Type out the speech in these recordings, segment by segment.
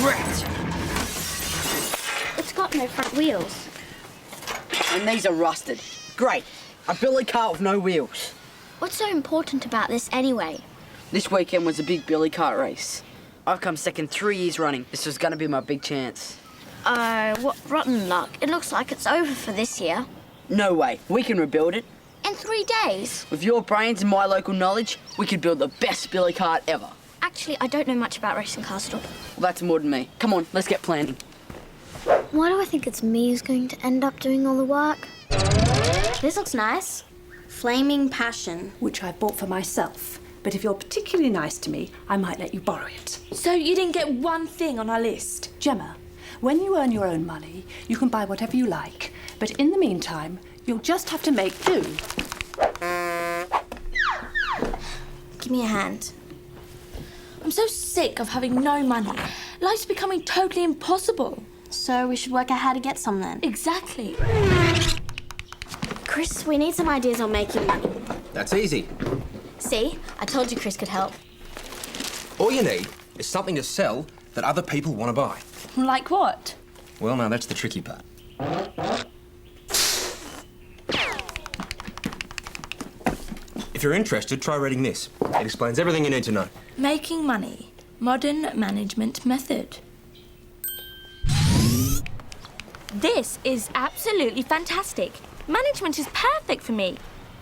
wrecked. It's got no front wheels. And these are rusted. Great. A billy cart with no wheels. What's so important about this anyway? This weekend was a big billy cart race. I've come second 3 years running. This was going to be my big chance. Oh, what rotten luck. It looks like it's over for this year. No way. We can rebuild it. In 3 days? With your brains and my local knowledge, we could build the best billy cart ever. Actually, I don't know much about racing cars at all. Well, that's more than me. Come on, let's get planning. Why do I think it's me who's going to end up doing all the work? This looks nice. Flaming Passion. Which I bought for myself. But if you're particularly nice to me, I might let you borrow it. So you didn't get one thing on our list? Gemma, when you earn your own money, you can buy whatever you like. But in the meantime, you'll just have to make do. Give me a hand. I'm so sick of having no money. Life's becoming totally impossible. So we should work out how to get some then. Exactly. Chris, we need some ideas on making money. That's easy. See? I told you Chris could help. All you need is something to sell that other people want to buy. Like what? Well, now that's the tricky part. If you're interested, try reading this. It explains everything you need to know. Making money. Modern management method. This is absolutely fantastic. Management is perfect for me.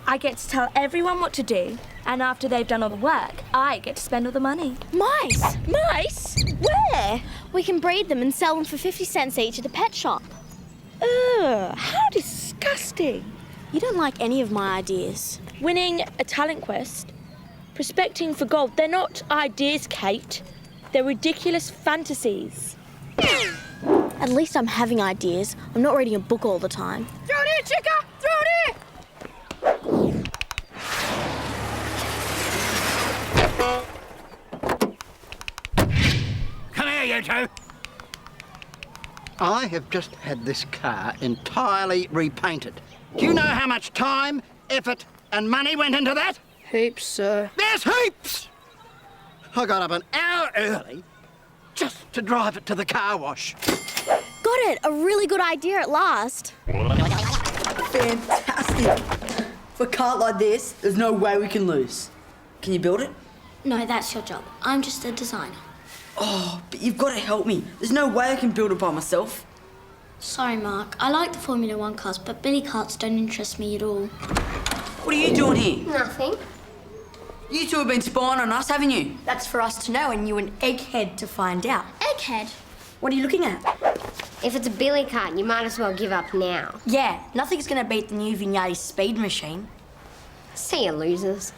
I get to tell everyone what to do, and after they've done all the work, I get to spend all the money. Mice! Mice? Where? We can breed them and sell them for 50 cents each at a pet shop. Ugh, how disgusting. You don't like any of my ideas. Winning a talent quest, prospecting for gold, they're not ideas, Kate. They're ridiculous fantasies. At least I'm having ideas. I'm not reading a book all the time. Throw it in, Chica! Throw it in! Come here, you two. I have just had this car entirely repainted. Do you know how much time, effort, and money went into that? Heaps, sir. There's heaps! I got up an hour early just to drive it to the car wash. Got it! A really good idea at last. Fantastic. For a cart like this, there's no way we can lose. Can you build it? No, that's your job. I'm just a designer. Oh, but you've got to help me. There's no way I can build it by myself. Sorry, Mark. I like the Formula 1 cars, but billy carts don't interest me at all. What are you doing here? Nothing. You two have been spying on us, haven't you? That's for us to know and you an egghead to find out. Egghead? What are you looking at? If it's a billy cart, you might as well give up now. Yeah, nothing's gonna beat the new Vignati speed machine. See you, losers.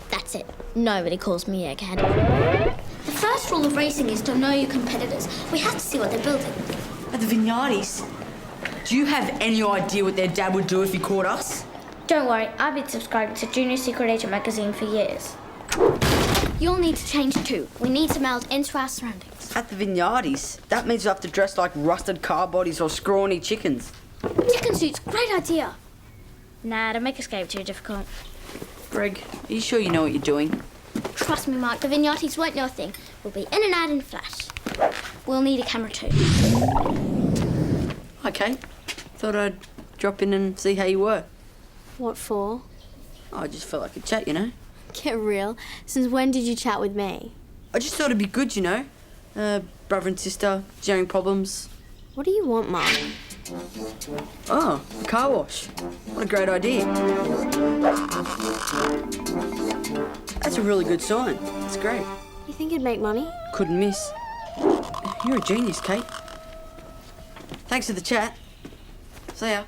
That's it. Nobody calls me Egghead. The first rule of racing is to know your competitors. We have to see what they're building. At the Vignatis, do you have any idea what their dad would do if he caught us? Don't worry, I've been subscribing to Junior Secret Agent magazine for years. You'll need to change too. We need to meld into our surroundings. At the Vignatis, that means we have to dress like rusted car bodies or scrawny chickens. Chicken suits, great idea. Nah, don't make escape too difficult. Greg, are you sure you know what you're doing? Trust me, Mark, the Vignatis won't know a thing. We'll be in and out in a flash. We'll need a camera too. Okay. Thought I'd drop in and see how you were. What for? Oh, I just felt like a chat, you know? Get real. Since when did you chat with me? I just thought it'd be good, you know? Brother and sister, sharing problems. What do you want, Mum? Oh, car wash. What a great idea. That's a really good sign. It's great. You think it'd make money? Couldn't miss. You're a genius, Kate. Thanks for the chat. See ya.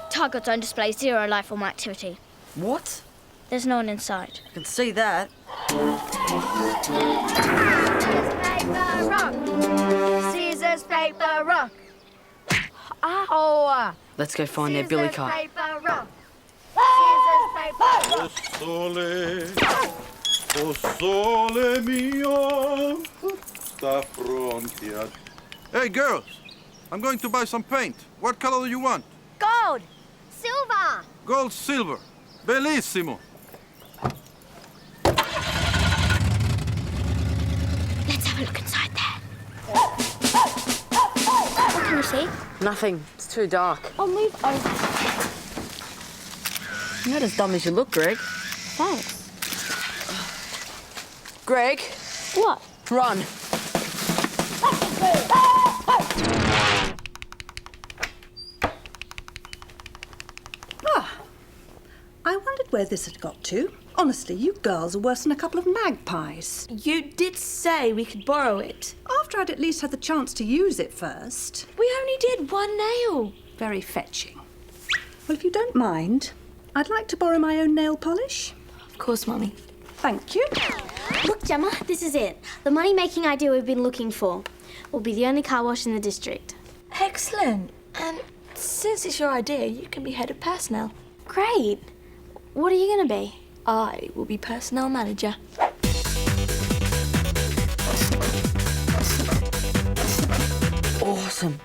Target zone displays 0 life form activity. What? There's no one inside. I can see that. Scissors, paper, rock. Ow! Let's go find their billy cart. Paper, rock. Scissors, paper, rock. O sole mio, sta pronti a Hey, girls. I'm going to buy some paint. What color do you want? Gold! Silver! Gold, silver. Bellissimo. Let's have a look inside there. What can you see? Nothing. It's too dark. I'll move over. You're not as dumb as you look, Greg. Thanks. Greg, What? run. I wondered where this had got to. Honestly, you girls are worse than a couple of magpies. You did say we could borrow it. After I'd at least had the chance to use it first. We only did one nail. Very fetching. Well, if you don't mind, I'd like to borrow my own nail polish. Of course, Mummy. Thank you. Look, Gemma, this is it. The money-making idea we've been looking for. We'll be the only car wash in the district. Excellent. And since it's your idea, you can be head of personnel. Great. What are you going to be? I will be personnel manager. Awesome.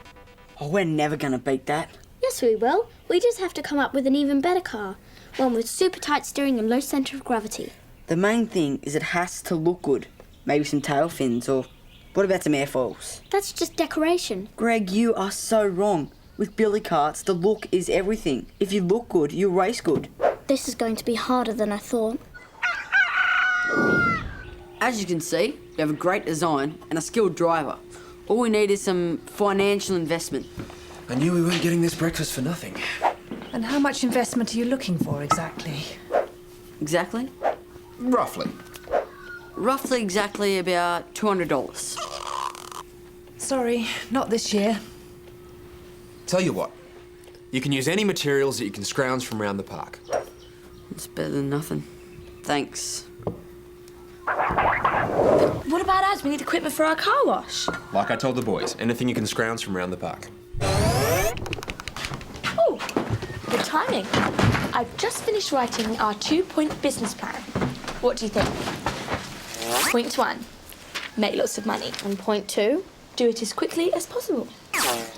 Oh, we're never gonna beat that. Yes, we will. We just have to come up with an even better car. One with super tight steering and low centre of gravity. The main thing is it has to look good. Maybe some tail fins, or what about some airfoils? That's just decoration. Greg, you are so wrong. With billy carts, the look is everything. If you look good, you race good. This is going to be harder than I thought. As you can see, we have a great design and a skilled driver. All we need is some financial investment. I knew we weren't getting this breakfast for nothing. And how much investment are you looking for exactly? Exactly? Roughly. Roughly exactly about $200. Sorry, not this year. Tell you what, you can use any materials that you can scrounge from around the park. It's better than nothing. Thanks. What about us? We need equipment for our car wash. Like I told the boys, anything you can scrounge from around the park. Oh, good timing. I've just finished writing our 2-point business plan. What do you think? Point 1, make lots of money. And point 2? Do it as quickly as possible.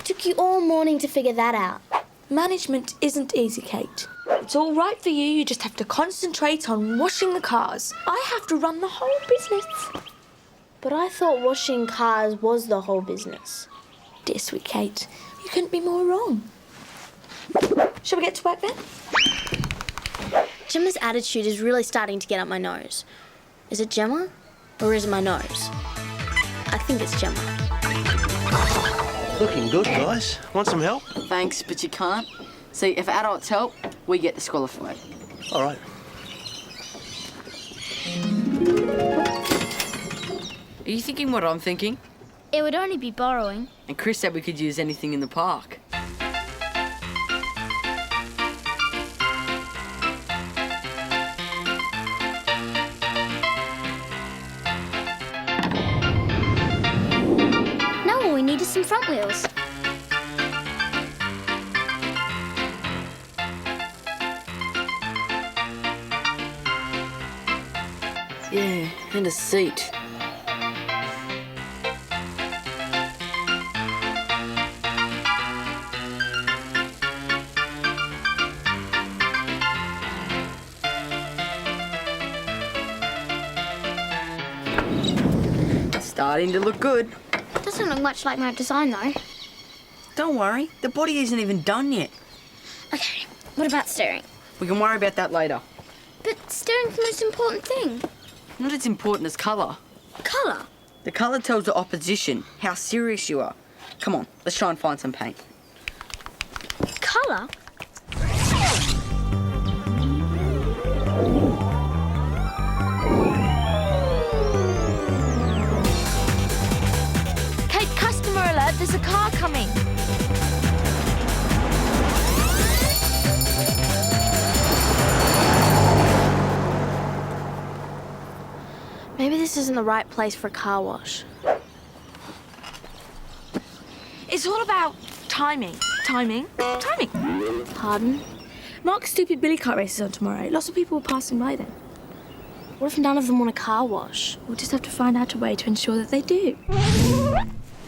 Took you all morning to figure that out. Management isn't easy, Kate. It's all right for you, you just have to concentrate on washing the cars. I have to run the whole business. But I thought washing cars was the whole business. Dear sweet Kate, you couldn't be more wrong. Shall we get to work then? Gemma's attitude is really starting to get up my nose. Is it Gemma? Or is it my nose? I think it's Gemma. Looking good, guys. Want some help? Thanks, but you can't. See, if adults help, we get disqualified. All right. Are you thinking what I'm thinking? It would only be borrowing. And Chris said we could use anything in the park. Now all we need is some front wheels. Yeah, and a seat. Starting to look good. Doesn't look much like my design though. Don't worry, the body isn't even done yet. Okay, what about steering? We can worry about that later. But steering's the most important thing. Not as important as colour. Colour? The colour tells the opposition how serious you are. Come on, let's try and find some paint. Colour? Kate, customer alert, there's a car coming. Maybe this isn't the right place for a car wash. It's all about timing. Timing. Pardon? Mark's stupid billy cart race is on tomorrow. Lots of people are passing by then. What if none of them want a car wash? We'll just have to find out a way to ensure that they do.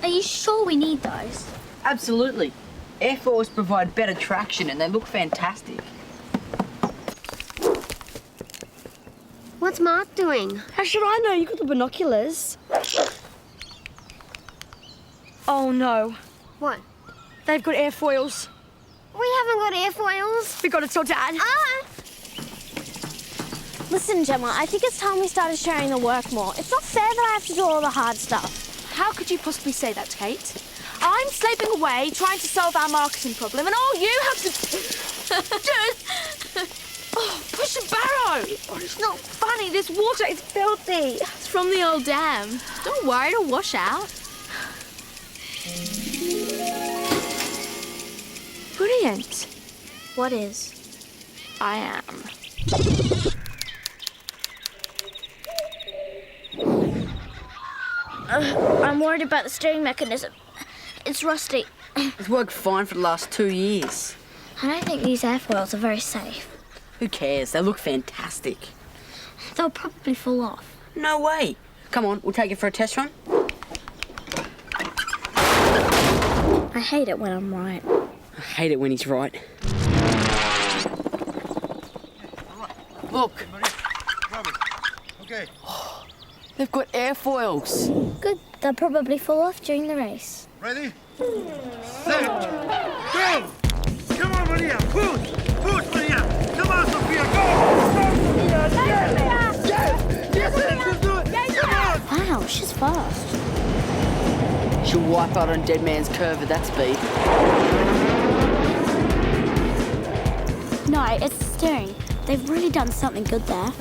Are you sure we need those? Absolutely. Airfoils provide better traction and they look fantastic. What's Mark doing? How should I know? You got the binoculars. Oh no, What? they've got airfoils. We haven't got airfoils. We gotta tell Dad. Listen, Gemma, I think it's time we started sharing the work more. It's not fair that I have to do all the hard stuff. How could you possibly say that, Kate? I'm slaving away trying to solve our marketing problem, and all you have to do is push a barrow. Oh, it's not funny. This water is filthy. It's from the old dam. Don't worry, it'll wash out. Brilliant. What is? I am. I'm worried about the steering mechanism. It's rusty. It's worked fine for the last 2 years. I don't think these airfoils are very safe. Who cares? They look fantastic. They'll probably fall off. No way. Come on, we'll take it for a test run. I hate it when I'm right. I hate it when he's right. Look, Okay. they've got airfoils. Good. They'll probably fall off during the race. Ready? Set. Go! Come on, Maria. Push! Push, Maria! Come on, Sophia. Go! Yes! Yes! Let's do it! Come on! Wow, she's fast. She'll wipe out on Dead Man's Curve at that speed. No, it's the steering. They've really done something good there.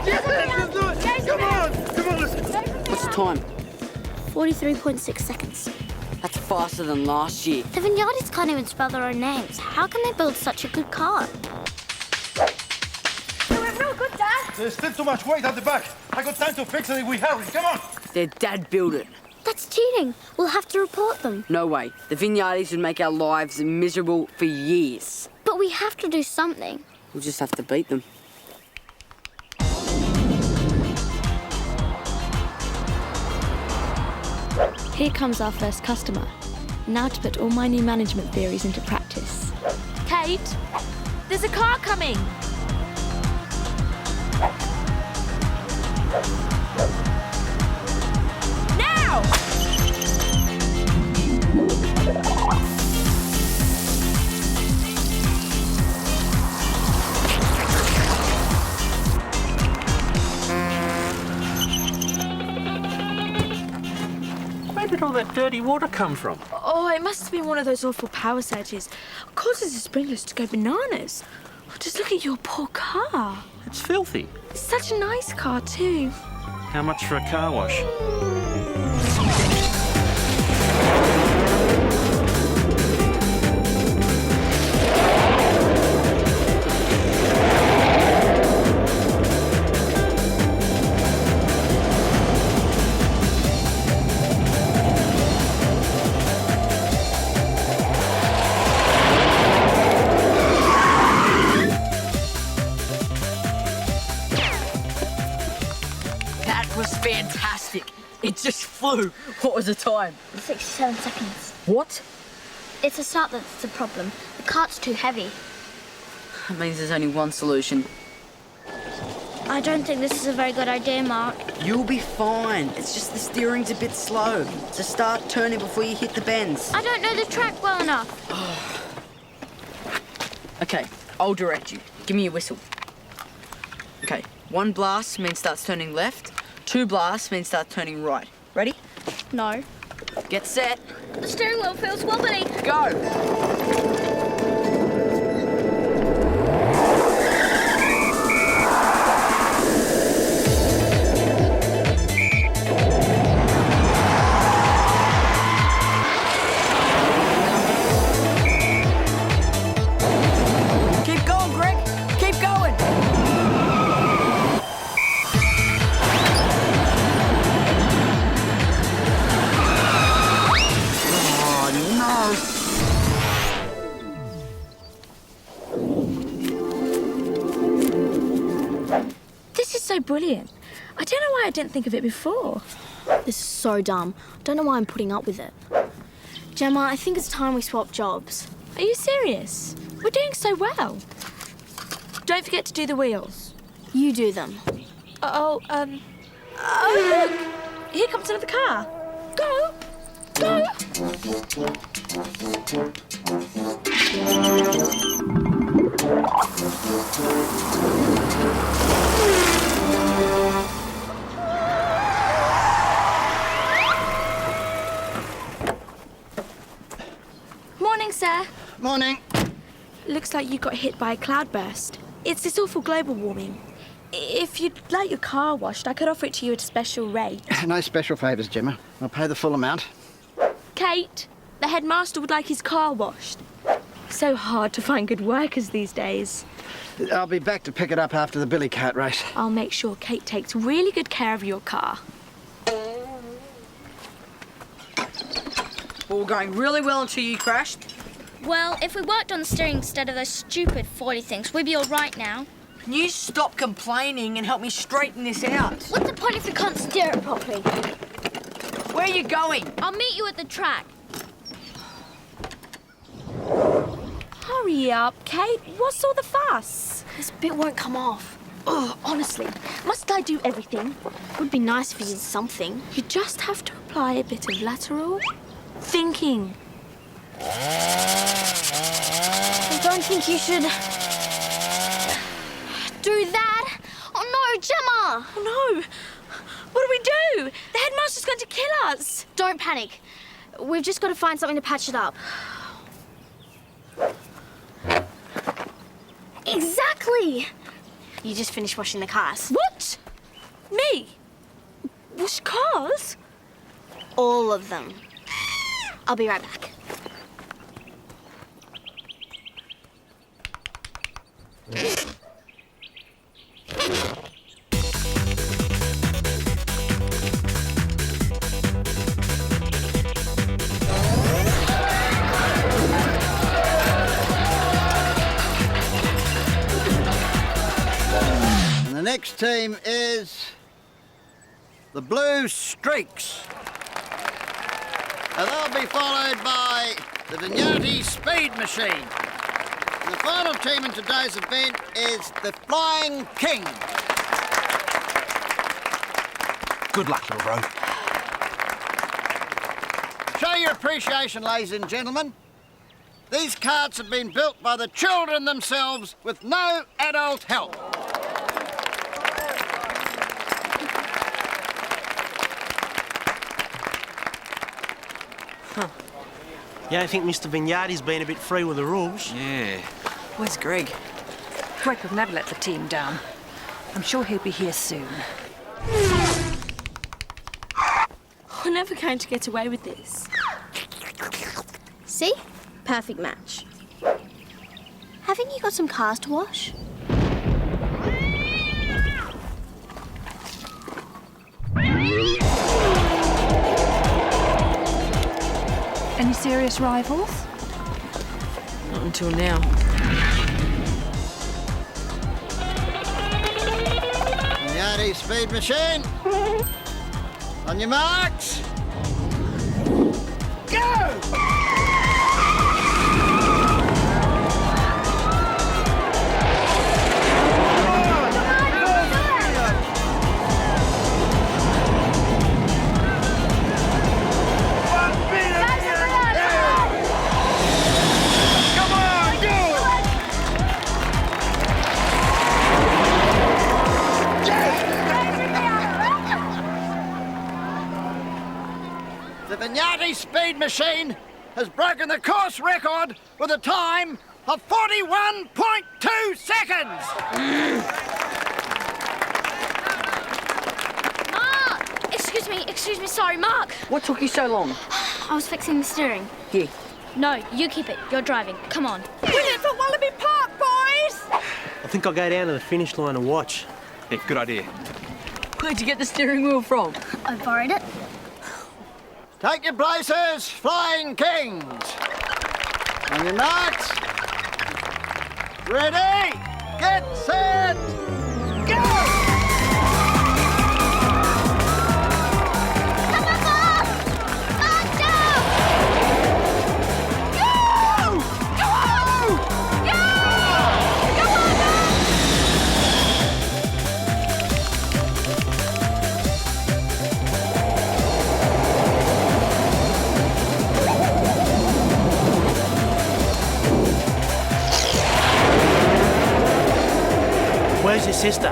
Yes! Let's do it! Come on! Come on, let's go! What's the time? 43.6 seconds. That's faster than last year. The Vignardi's can't even spell their own names. How can they build such a good car? They went real good, Dad. There's still too much weight at the back. I got time to fix it if we hurry. Come on! Their dad built it. That's cheating. We'll have to report them. No way. The Vignardis would make our lives miserable for years. But we have to do something. We'll just have to beat them. Here comes our first customer. Now to put all my new management theories into practice. Kate, there's a car coming. Now! Where did all that dirty water come from? Oh, it must have been one of those awful power surges. Causes the sprinklers to go bananas. Oh, just look at your poor car. It's filthy. It's such a nice car, too. How much for a car wash? That was fantastic. It just flew. What was the time? 67 seconds. What? It's the start that's the problem. The cart's too heavy. That means there's only one solution. I don't think this is a very good idea, Mark. You'll be fine. It's just the steering's a bit slow. So start turning before you hit the bends. I don't know the track well enough. Okay, I'll direct you. Give me your whistle. Okay, 1 blast means starts turning left. 2 blasts means starts turning right. Ready? No. Get set. The steering wheel feels wobbly. Go! Keep going, Greg. Keep going. This is so brilliant. I don't know why I didn't think of it before. This is so dumb. Don't know why I'm putting up with it. Gemma, I think it's time we swap jobs. Are you serious? We're doing so well. Don't forget to do the wheels. You do them. Oh, look! Here comes another car. Go! Go! Morning, sir. Morning. Looks like you got hit by a cloudburst. It's this awful global warming. If you'd like your car washed, I could offer it to you at a special rate. No special favours, Gemma. I'll pay the full amount. Kate, the headmaster would like his car washed. So hard to find good workers these days. I'll be back to pick it up after the billy cart race. I'll make sure Kate takes really good care of your car. All going really well until you crashed. Well, if we worked on the steering instead of those stupid 40 things, we'd be all right now. Can you stop complaining and help me straighten this out? What's the point if we can't steer it properly? Where are you going? I'll meet you at the track. Hurry up, Kate. What's all the fuss? This bit won't come off. Oh, honestly, must I do everything? Would be nice if you did something. You just have to apply a bit of lateral thinking. I don't think you should do that. Oh no, Gemma! Oh no! What do we do? The headmaster's going to kill us. Don't panic. We've just got to find something to patch it up. Exactly! You just finished washing the cars. What? Me? Wash cars? All of them. I'll be right back. And the next team is the Blue Streaks. And they'll be followed by the Vignati Speed Machine. And the final team in today's event is the Flying King. Good luck, little bro. Show your appreciation, ladies and gentlemen. These carts have been built by the children themselves with no adult help. You don't think Mr. Vignardi's been a bit free with the rules? Yeah. Where's Greg? Greg would never let the team down. I'm sure he'll be here soon. We're never going to get away with this. See? Perfect match. Haven't you got some cars to wash? Any serious rivals? Not until now. Vignati Speed Machine. On your marks. Go! The Vignati Speed Machine has broken the course record with a time of 41.2 seconds. Mark! Excuse me, sorry, Mark. What took you so long? I was fixing the steering. Here. No, you keep it. You're driving. Come on. We're in for Wallaby Park, boys! I think I'll go down to the finish line and watch. Yeah, good idea. Where'd you get the steering wheel from? I borrowed it. Take your places, Flying Kings. On your marks. Ready, get set, go! sister.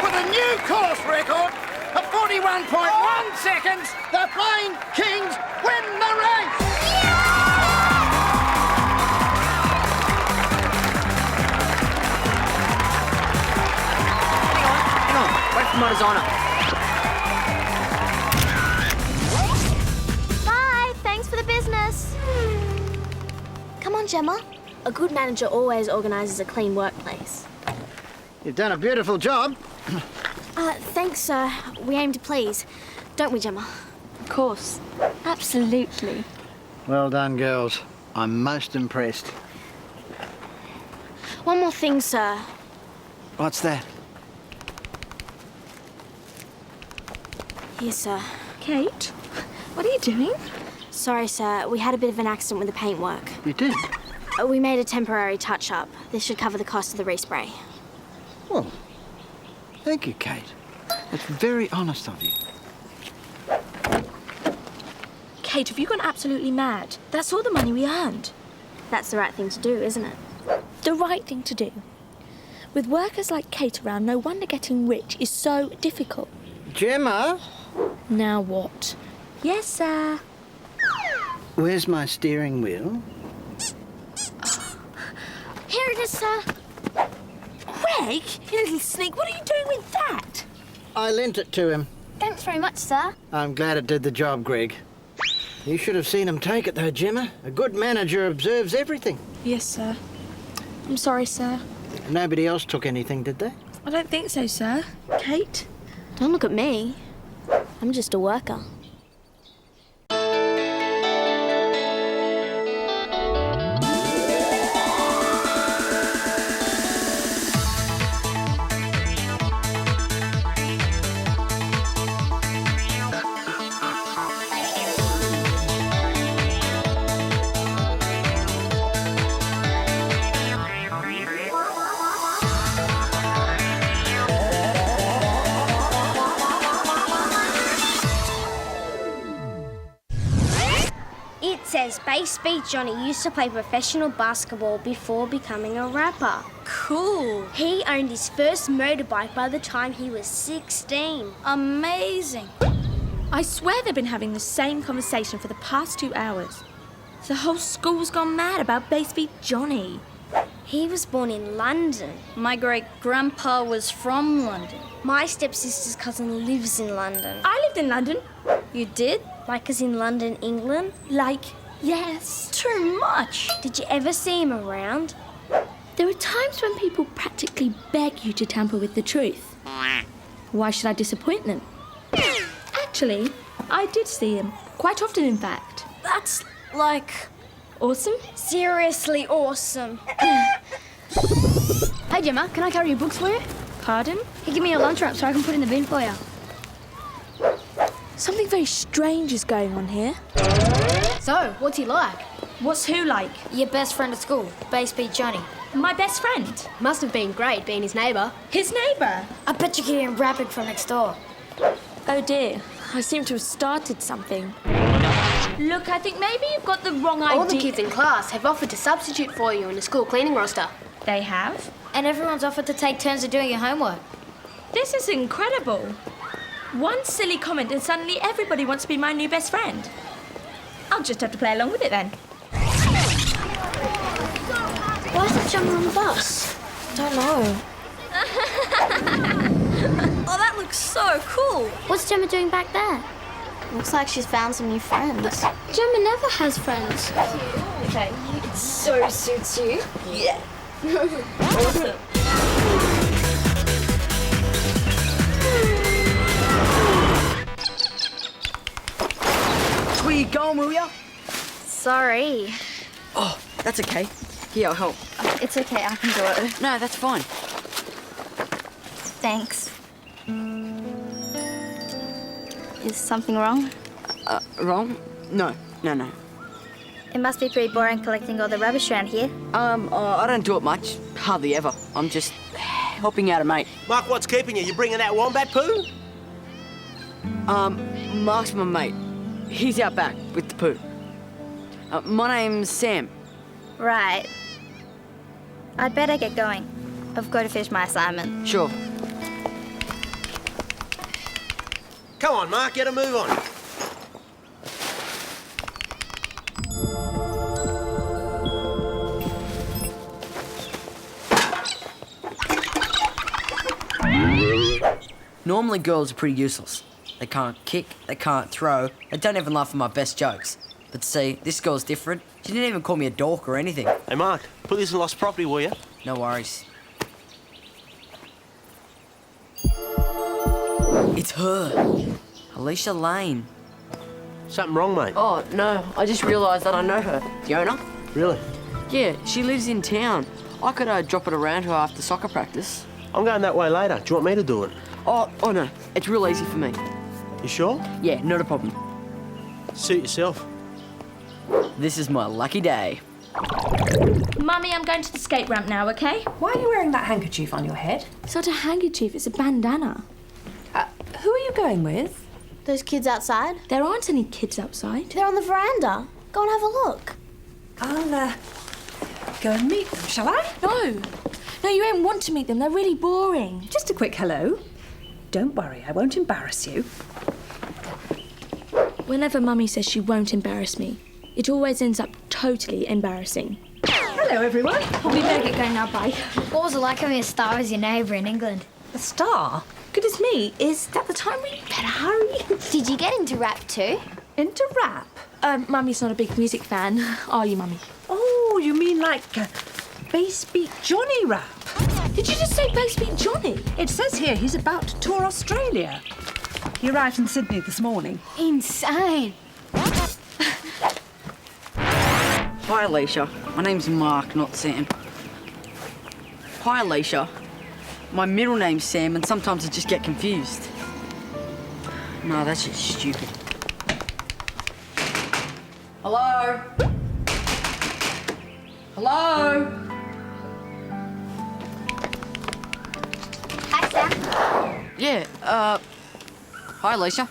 With a new course record of 41.1 seconds, the Flying Kings win the race! Hang on. Wait for Montezano. Bye. Thanks for the business. Come on, Gemma. A good manager always organises a clean workplace. You've done a beautiful job. Thanks, sir. We aim to please. Don't we, Gemma? Of course. Absolutely. Well done, girls. I'm most impressed. One more thing, sir. What's that? Here, sir. Kate, what are you doing? Sorry, sir. We had a bit of an accident with the paintwork. You did? We made a temporary touch-up. This should cover the cost of the respray. Well, thank you, Kate. That's very honest of you. Kate, have you gone absolutely mad? That's all the money we earned. That's the right thing to do, isn't it? The right thing to do. With workers like Kate around, no wonder getting rich is so difficult. Gemma? Now what? Yes, sir. Where's my steering wheel? Here it is, sir. Greg, you little sneak, what are you doing with that? I lent it to him. Thanks very much, sir. I'm glad it did the job, Greg. You should have seen him take it, though, Gemma. A good manager observes everything. Yes, sir. I'm sorry, sir. Nobody else took anything, did they? I don't think so, sir. Kate? Don't look at me. I'm just a worker. It says Bass Beat Johnny used to play professional basketball before becoming a rapper. Cool. He owned his first motorbike by the time he was 16. Amazing. I swear they've been having the same conversation for the past 2 hours. The whole school's gone mad about Bass Beat Johnny. He was born in London. My great-grandpa was from London. My stepsister's cousin lives in London. I lived in London. You did? Like as in London, England? Like, yes. Too much. Did you ever see him around? There are times when people practically beg you to tamper with the truth. Why should I disappoint them? Actually, I did see him. Quite often, in fact. That's like... Awesome? Seriously awesome. Hey, Gemma, can I carry your books for you? Pardon? Hey, give me your lunch wrap so I can put in the bin for you. Something very strange is going on here. So, what's he like? What's who like? Your best friend at school, Bass Beat Johnny. My best friend. Must have been great being his neighbour. His neighbour? I bet you're getting rapping from next door. Oh dear, I seem to have started something. Look, I think maybe you've got the wrong idea. All the kids in class have offered to substitute for you in the school cleaning roster. They have? And everyone's offered to take turns at doing your homework. This is incredible. One silly comment and suddenly everybody wants to be my new best friend. I'll just have to play along with it then. Why is that Gemma on the bus? Don't know. Oh, that looks so cool. What's Gemma doing back there? Looks like she's found some new friends. Gemma never has friends. Okay, it so suits you. Yeah. Awesome. Where you going, will ya? Sorry. Oh, that's okay. Here, I'll help. It's okay, I can do it. No, that's fine. Thanks. Is Is something wrong? Wrong? No. It must be pretty boring collecting all the rubbish around here. I don't do it much. Hardly ever. I'm just helping out a mate. Mark, what's keeping you? You bringing that wombat poo? Mark's my mate. He's out back with the poo. My name's Sam. Right. I'd better get going. I've got to finish my assignment. Sure. Come on, Mark, get a move on. Normally girls are pretty useless. They can't kick, they can't throw, they don't even laugh at my best jokes. But see, this girl's different. She didn't even call me a dork or anything. Hey, Mark, put this in lost property, will you? No worries. It's her. Alicia Lane. Something wrong, mate? Oh, no. I just realised that I know her. Fiona? Really? Yeah, she lives in town. I could drop it around her after soccer practice. I'm going that way later. Do you want me to do it? Oh no. It's real easy for me. You sure? Yeah, not a problem. Suit yourself. This is my lucky day. Mummy, I'm going to the skate ramp now, okay? Why are you wearing that handkerchief on your head? It's not a handkerchief, it's a bandana. Who are you going with? Those kids outside? There aren't any kids outside. They're on the veranda. Go and have a look. I'll go and meet them, shall I? No, you won't want to meet them. They're really boring. Just a quick hello. Don't worry, I won't embarrass you. Whenever Mummy says she won't embarrass me, it always ends up totally embarrassing. Hello, everyone. We better get going now, bye. What was it like having a star as your neighbour in England? A star? Goodness me, is that the time we better hurry? Did you get into rap too? Into rap? Mummy's not a big music fan, are you, Mummy? Oh, you mean like Bass Beat Johnny rap? Did you just say Bass Beat Johnny? It says here he's about to tour Australia. He arrived in Sydney this morning. Insane. Hi, Alicia. My name's Mark, not Sam. Hi, Alicia. My middle name's Sam, and sometimes I just get confused. No, that's just stupid. Hello? Hello? Hi, Sam. Yeah, hi, Alicia.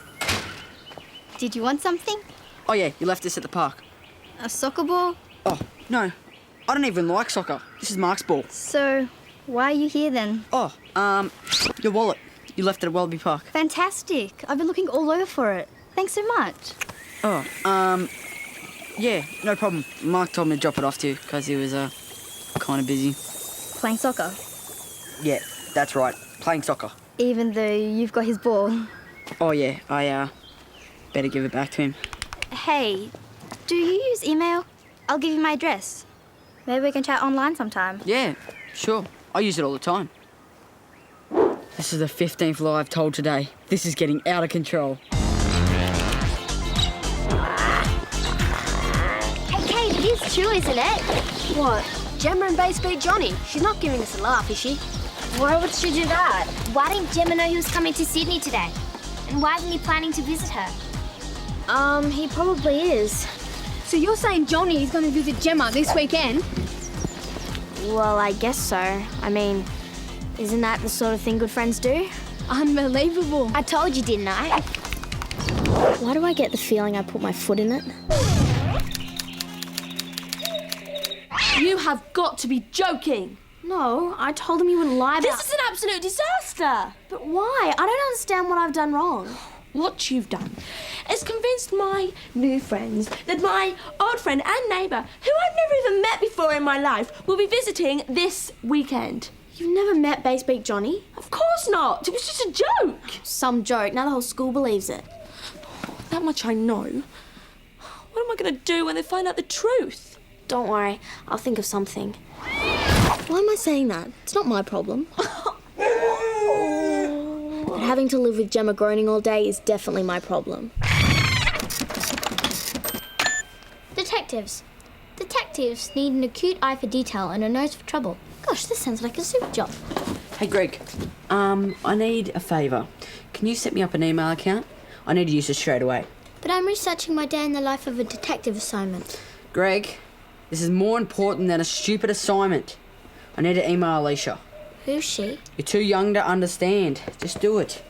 Did you want something? Oh, yeah, you left this at the park. A soccer ball? Oh, no. I don't even like soccer. This is Mark's ball. So, why are you here then? Oh, your wallet. You left it at Wallaby Park. Fantastic. I've been looking all over for it. Thanks so much. Oh, yeah, no problem. Mark told me to drop it off to you because he was, kind of busy. Playing soccer? Yeah, that's right. Playing soccer. Even though you've got his ball. Oh, yeah, I, better give it back to him. Hey, do you use email? I'll give you my address. Maybe we can chat online sometime. Yeah, sure. I use it all the time. This is the 15th lie I've told today. This is getting out of control. Hey, Kate, it is true, isn't it? What? Gemma and Bass Beat Johnny. She's not giving us a laugh, is she? Why would she do that? Why didn't Gemma know he was coming to Sydney today? And why isn't he planning to visit her? He probably is. So you're saying Johnny is going to visit Gemma this weekend? Well, I guess so. I mean, isn't that the sort of thing good friends do? Unbelievable. I told you, didn't I? Why do I get the feeling I put my foot in it? You have got to be joking. No, I told him you wouldn't lie about... This is an absolute disaster. But why? I don't understand what I've done wrong. What you've done is convinced my new friends that my old friend and neighbour, who I've never even met before in my life, will be visiting this weekend. You've never met Bass Beat Johnny? Of course not. It was just a joke. Some joke. Now the whole school believes it. That much I know. What am I going to do when they find out the truth? Don't worry. I'll think of something. Why am I saying that? It's not my problem. But having to live with Gemma groaning all day is definitely my problem. Detectives. Detectives need an acute eye for detail and a nose for trouble. Gosh, this sounds like a super job. Hey, Greg. I need a favour. Can you set me up an email account? I need to use it straight away. But I'm researching my day in the life of a detective assignment. Greg, this is more important than a stupid assignment. I need to email Alicia. Who's she? You're too young to understand. Just do it.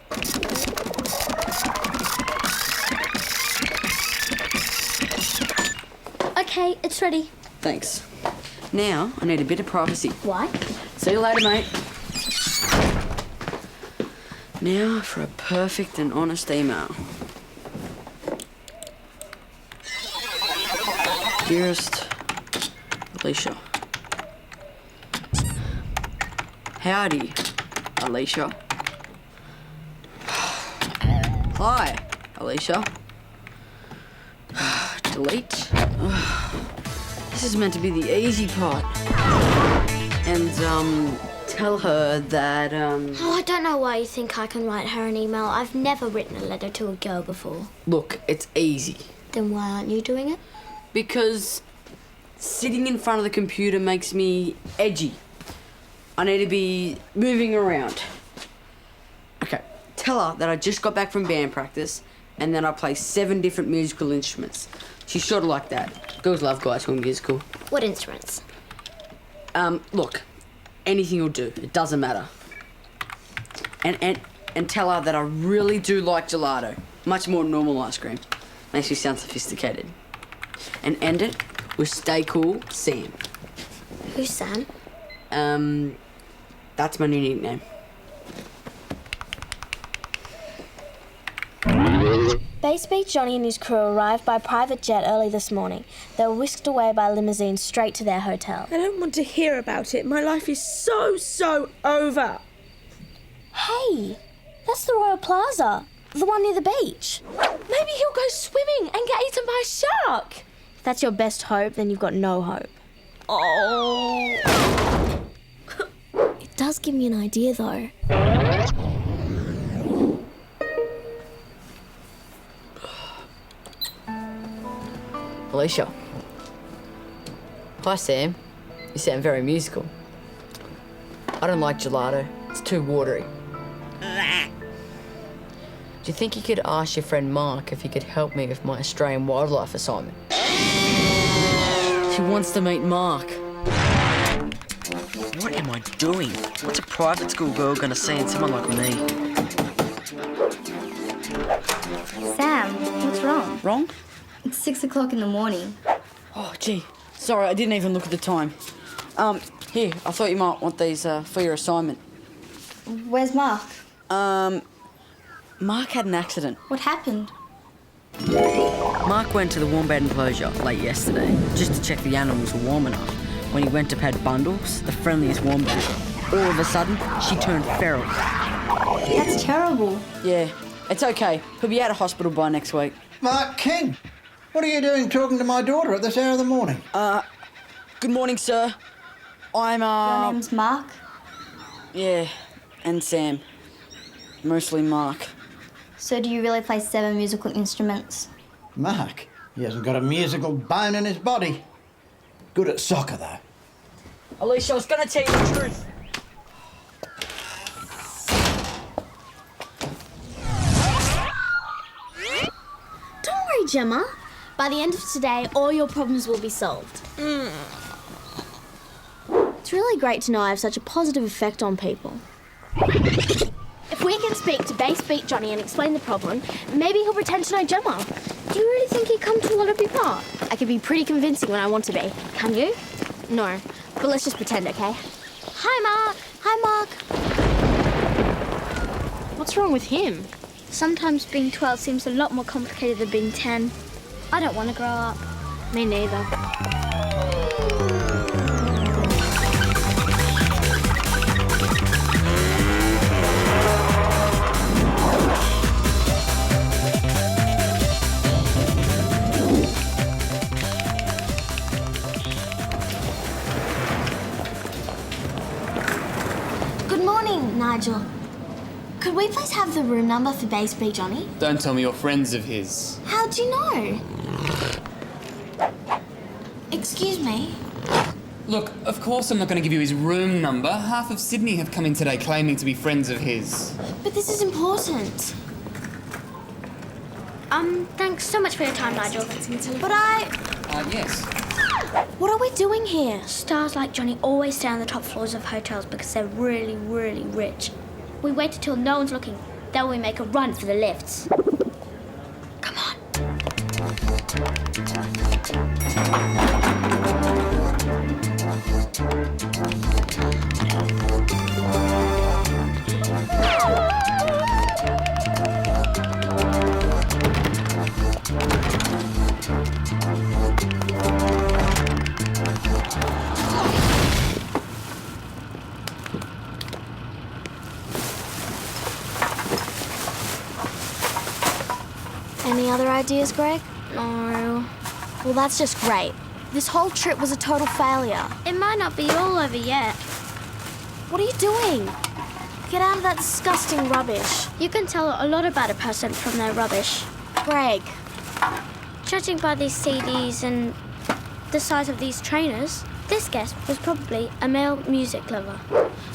Okay, it's ready. Thanks. Now, I need a bit of privacy. Why? See you later, mate. Now for a perfect and honest email. Dearest Alicia. Howdy, Alicia. Hi, Alicia. Delete. This is meant to be the easy part. And, tell her that, Oh, I don't know why you think I can write her an email. I've never written a letter to a girl before. Look, it's easy. Then why aren't you doing it? Because sitting in front of the computer makes me edgy. I need to be moving around. Okay, tell her that I just got back from band practice and then I play 7 different musical instruments. She's sort of like that. Girls love guys who are musical. What instruments? Look, anything will do. It doesn't matter. And tell her that I really do like gelato. Much more than normal ice cream. Makes me sound sophisticated. And end it with Stay Cool, Sam. Who's Sam? That's my new nickname. Bass Beat Johnny and his crew arrived by private jet early this morning. They were whisked away by limousine straight to their hotel. I don't want to hear about it. My life is so over. Hey, that's the Royal Plaza, the one near the beach. Maybe he'll go swimming and get eaten by a shark. If that's your best hope, then you've got no hope. Oh. It does give me an idea, though. Alicia. Hi, Sam. You sound very musical. I don't like gelato. It's too watery. Do you think you could ask your friend Mark if he could help me with my Australian wildlife assignment? She wants to meet Mark. What am I doing? What's a private school girl gonna see in someone like me? Sam, what's wrong? Wrong? It's 6 o'clock in the morning. Oh, gee. Sorry, I didn't even look at the time. Here, I thought you might want these for your assignment. Where's Mark? Mark had an accident. What happened? Mark went to the wombat enclosure late yesterday just to check the animals were warm enough. When he went to pet Bundles, the friendliest wombat, all of a sudden, she turned feral. That's terrible. Yeah, it's okay. He'll be out of hospital by next week. Mark King, what are you doing talking to my daughter at this hour of the morning? Good morning, sir. I'm, Your name's Mark? Yeah, and Sam. Mostly Mark. So do you really play 7 musical instruments? Mark? He hasn't got a musical bone in his body. Good at soccer, though. Alicia, I was going to tell you the truth. Don't worry, Gemma. By the end of today, all your problems will be solved. It's really great to know I have such a positive effect on people. If we can speak to Bass Beat Johnny and explain the problem, maybe he'll pretend to know Gemma. Do you really think he'd come to let her be part? I can be pretty convincing when I want to be. Can you? No. But let's just pretend, okay? Hi, Mark. Hi, Mark. What's wrong with him? Sometimes being 12 seems a lot more complicated than being 10. I don't want to grow up. Me neither. Good morning, Nigel. Could we please have the room number for Bass Beat Johnny? Don't tell me you're friends of his. How'd you know? Excuse me? Look, of course I'm not going to give you his room number. Half of Sydney have come in today claiming to be friends of his. But this is important. Thanks so much for your time, Nigel. But I... Yes. What are we doing here? Stars like Johnny always stay on the top floors of hotels because they're really, really rich. We wait until no one's looking, then we make a run for the lifts. Come on. Any other ideas, Greg? No. Well, that's just great. This whole trip was a total failure. It might not be all over yet. What are you doing? Get out of that disgusting rubbish. You can tell a lot about a person from their rubbish. Greg. Judging by these CDs and the size of these trainers, this guest was probably a male music lover.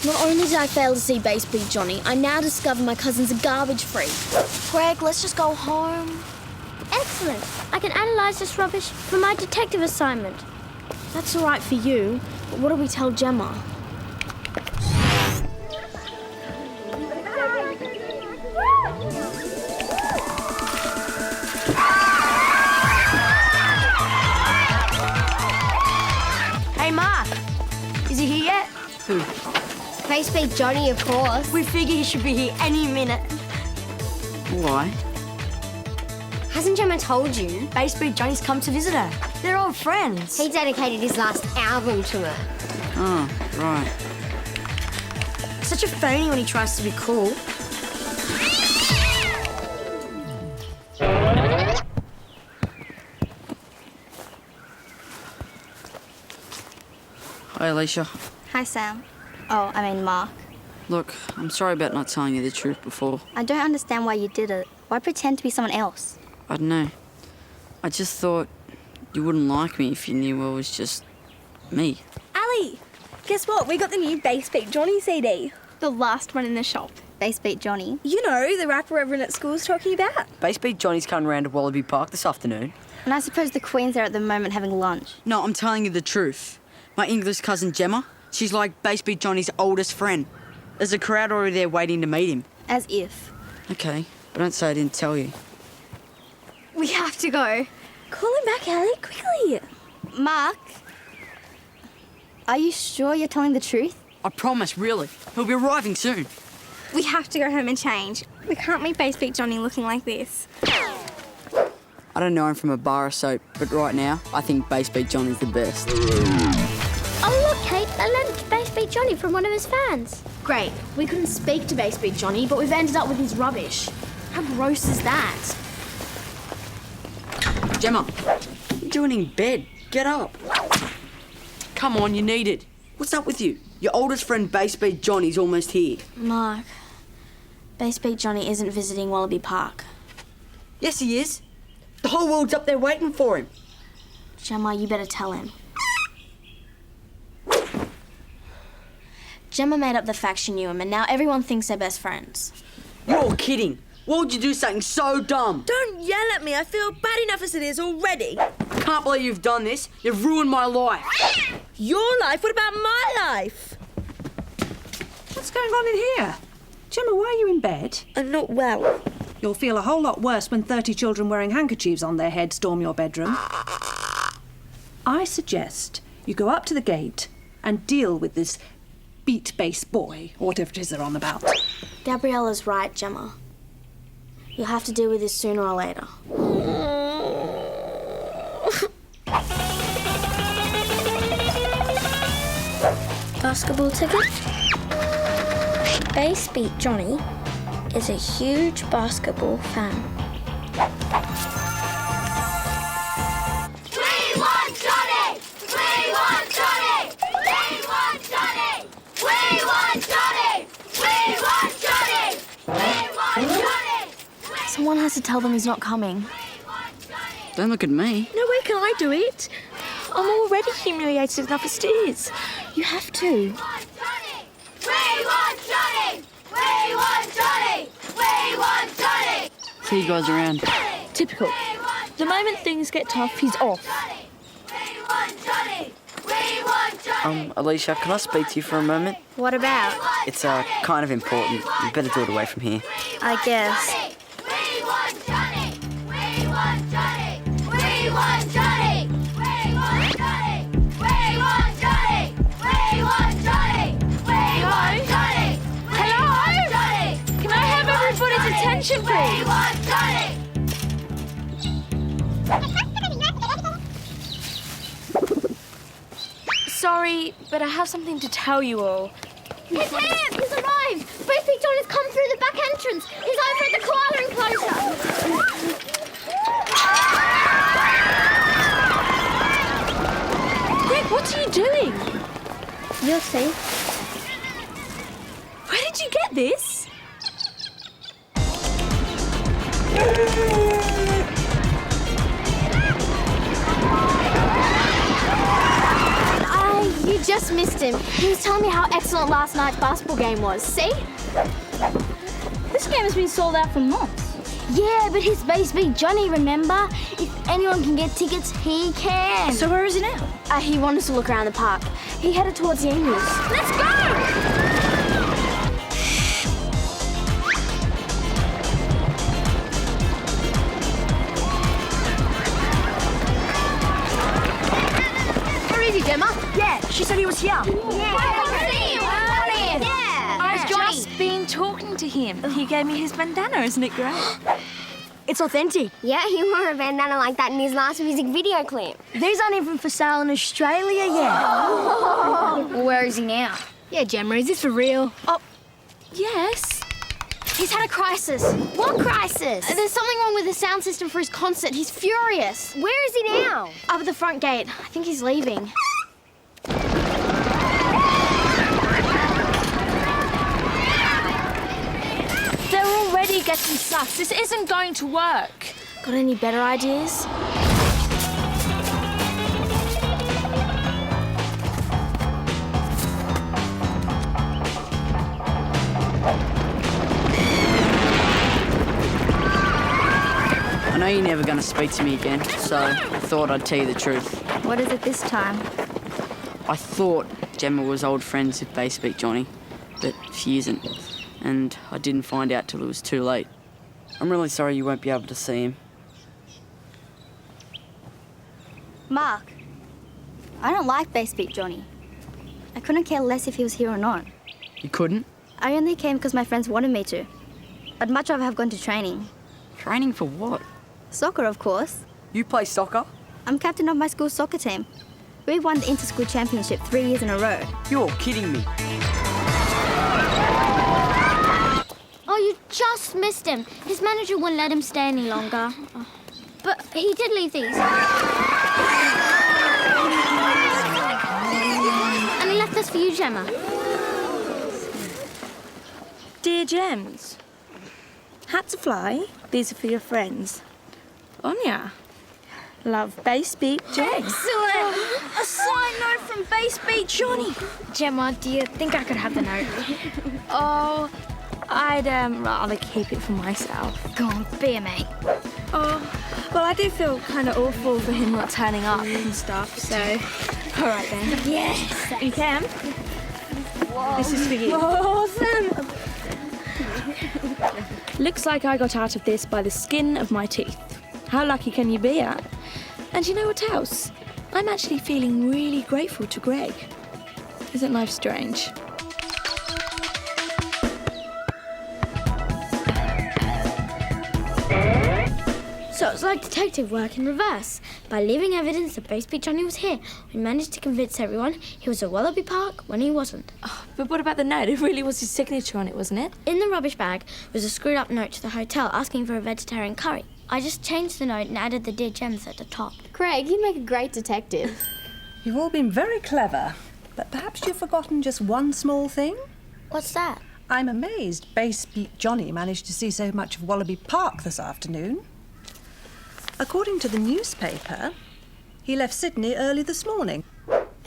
Not only did I fail to see Bass Beat Johnny, I now discover my cousin's a garbage freak. Greg, let's just go home. Excellent. I can analyse this rubbish for my detective assignment. That's all right for you, but what do we tell Gemma? Hey, Mark. Is he here yet? Who? Bass Beat Johnny, of course. We figure he should be here any minute. Why? Hasn't Gemma told you? Bass Beat Johnny's come to visit her. They're old friends. He dedicated his last album to her. Oh, right. Such a phony when he tries to be cool. Hi, Alicia. Hi, Sam. Oh, I mean Mark. Look, I'm sorry about not telling you the truth before. I don't understand why you did it. Why pretend to be someone else? I don't know. I just thought you wouldn't like me if you knew I was just me. Ali, guess what? We got the new Bass Beat Johnny CD. The last one in the shop. Bass Beat Johnny. You know, the rapper everyone at school's talking about. Bass Beat Johnny's coming round to Wallaby Park this afternoon. And I suppose the Queen's there at the moment having lunch. No, I'm telling you the truth. My English cousin Gemma, she's like Bass Beat Johnny's oldest friend. There's a crowd already there waiting to meet him. As if. Okay, but don't say I didn't tell you. We have to go. Call him back, Ali, quickly. Mark, are you sure you're telling the truth? I promise, really. He'll be arriving soon. We have to go home and change. We can't meet Bass Beat Johnny looking like this. I don't know him from a bar of soap, but right now, I think Bass Beat Johnny's the best. Oh, look, Kate, a letter to Bass Beat Johnny from one of his fans. Great. We couldn't speak to Bass Beat Johnny, but we've ended up with his rubbish. How gross is that? Gemma, what are you doing in bed? Get up. Come on, you need it. What's up with you? Your oldest friend Bass Beat Johnny's almost here. Mark, Bass Beat Johnny isn't visiting Wallaby Park. Yes, he is. The whole world's up there waiting for him. Gemma, you better tell him. Gemma made up the fact she knew him, and now everyone thinks they're best friends. You're all kidding. Why would you do something so dumb? Don't yell at me. I feel bad enough as it is already. I can't believe you've done this. You've ruined my life. Your life? What about my life? What's going on in here? Gemma, why are you in bed? I'm not well. You'll feel a whole lot worse when 30 children wearing handkerchiefs on their heads storm your bedroom. I suggest you go up to the gate and deal with this beat bass boy, or whatever it is they're on about. Gabriella's right, Gemma. You'll have to deal with this sooner or later. Basketball ticket? Bass Beat Johnny is a huge basketball fan. We want Johnny! We want Johnny! We want Johnny! We want Johnny! We want Johnny! We want Johnny! Someone has to tell them he's not coming. Don't look at me. No way can I do it. I'm already humiliated enough as it is. You have to. We want Johnny! We want Johnny! We want Johnny! See you guys around. Typical. The moment things get tough, he's off. Alicia, can I speak to you for a moment? What about? It's kind of important. You better do it away from here. I guess. We want Johnny! We want Johnny! We want Johnny! We want Johnny! We want Johnny! We want Johnny! We want Johnny! Hello? Can I have everybody's attention, please? We want Johnny! Sorry, but I have something to tell you all. It's him! He's arrived! Space Beat John has come through the back entrance. He's over at the koala enclosure. Greg, what are you doing? You'll see. Where did you get this? You just missed him. He was telling me how excellent last night's basketball game was. See? This game has been sold out for months. Yeah, but his Space Beat Johnny, remember? If anyone can get tickets, he can. So where is he now? He wanted to look around the park. He headed towards the emus. Let's go! Gemma? Yeah, she said he was here. I've just been talking to him. He gave me his bandana, isn't it great? It's authentic. Yeah, he wore a bandana like that in his last music video clip. These aren't even for sale in Australia yet. Well, where is he now? Yeah, Gemma, is this for real? Oh, yes. He's had a crisis. What crisis? There's something wrong with the sound system for his concert. He's furious. Where is he now? Up at the front gate. I think he's leaving. They're already getting sus. This isn't going to work. Got any better ideas? I know you're never going to speak to me again, so I thought I'd tell you the truth. What is it this time? I thought Gemma was old friends with Bass Beat Johnny, but she isn't. And I didn't find out till it was too late. I'm really sorry you won't be able to see him. Mark, I don't like Bass Beat Johnny. I couldn't care less if he was here or not. You couldn't? I only came because my friends wanted me to. I'd much rather have gone to training. Training for what? Soccer, of course. You play soccer? I'm captain of my school's soccer team. We won the inter-school championship 3 years in a row. You're kidding me. Oh, you just missed him. His manager wouldn't let him stay any longer. But he did leave these. And he left this for you, Gemma. Dear Gems, hats to fly. These are for your friends. Anya, love Bass Beat Johnny. Excellent! A signed note from Bass Beat Johnny. Gemma, do you think I could have the note? Oh, I'd rather keep it for myself. Go on, be a mate. Oh, well, I do feel kind of awful for him not turning up and stuff, so... All right, then. Yes! You can. This is for you. Awesome! Looks like I got out of this by the skin of my teeth. How lucky can you be, Anne? And you know what else? I'm actually feeling really grateful to Greg. Isn't life strange? So it's like detective work in reverse. By leaving evidence that Bass Beat Johnny was here, we managed to convince everyone he was at Wallaby Park when he wasn't. Oh, but what about the note? It really was his signature on it, wasn't it? In the rubbish bag was a screwed up note to the hotel asking for a vegetarian curry. I just changed the note and added the Dear Gems at the top. Craig, you'd make a great detective. You've all been very clever, but perhaps you've forgotten just one small thing? What's that? I'm amazed Bass Beat Johnny managed to see so much of Wallaby Park this afternoon. According to the newspaper, he left Sydney early this morning.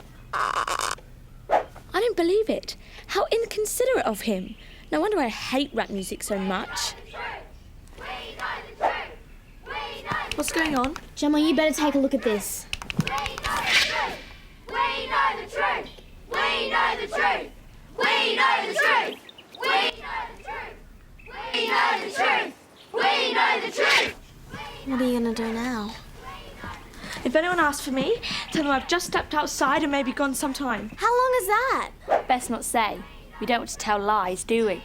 I don't believe it. How inconsiderate of him. No wonder I hate rap music so much. What's going on? Gemma, you better take a look at this. We know the truth! We know the truth! We know the truth! We know the truth! We know the truth! We know the truth! What are you going to do now? If anyone asks for me, tell them I've just stepped outside and maybe gone some time. How long is that? Best not say. We don't want to tell lies, do we?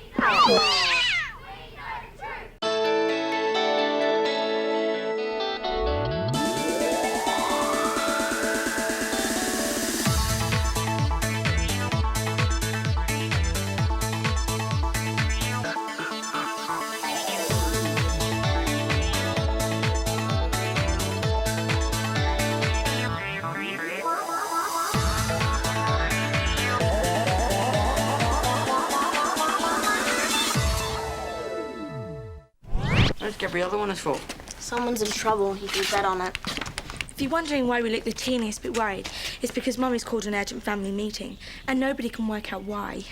What's Gabrielle the one is for? Someone's in trouble. You can bet on it. If you're wondering why we look the teeniest bit worried, it's because Mummy's called an urgent family meeting and nobody can work out why.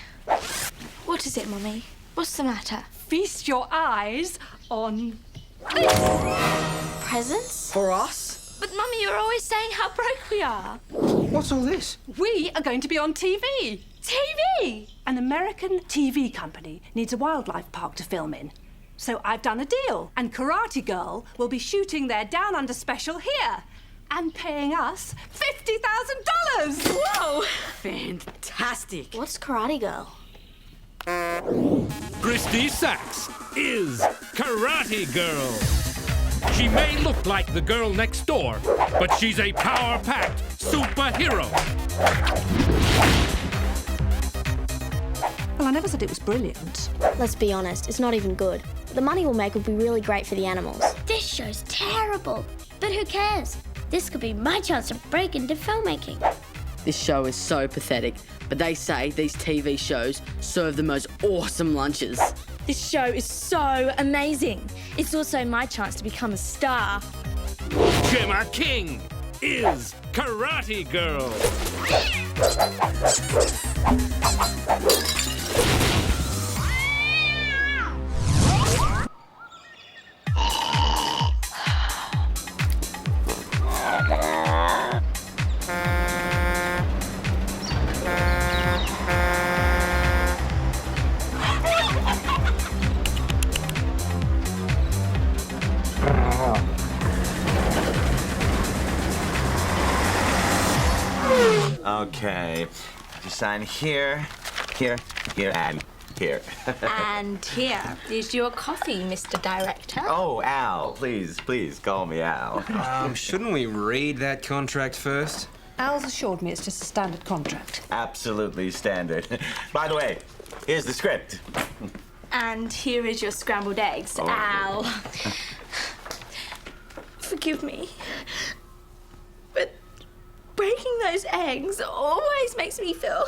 What is it, Mummy? What's the matter? Feast your eyes on Presents? For us? But Mummy, you're always saying how broke we are. What's all this? We are going to be on TV. TV? An American TV company needs a wildlife park to film in. So I've done a deal, and Karate Girl will be shooting their Down Under special here and paying us $50,000. Whoa! Fantastic. What's Karate Girl? Christy Sachs is Karate Girl. She may look like the girl next door, but she's a power-packed superhero. Well, I never said it was brilliant. Let's be honest, it's not even good. The money we'll make will be really great for the animals. This show's terrible. But who cares? This could be my chance to break into filmmaking. This show is so pathetic, but they say these TV shows serve the most awesome lunches. This show is so amazing. It's also my chance to become a star. Gemma King is Karate Girl. Okay. You sign here, here, here, and here. And here is your coffee, Mr. Director. Oh, Al, please call me Al. Shouldn't we read that contract first? Al's assured me it's just a standard contract. Absolutely standard. By the way, here's the script. And here is your scrambled eggs, Al. Forgive me, but breaking those eggs always makes me feel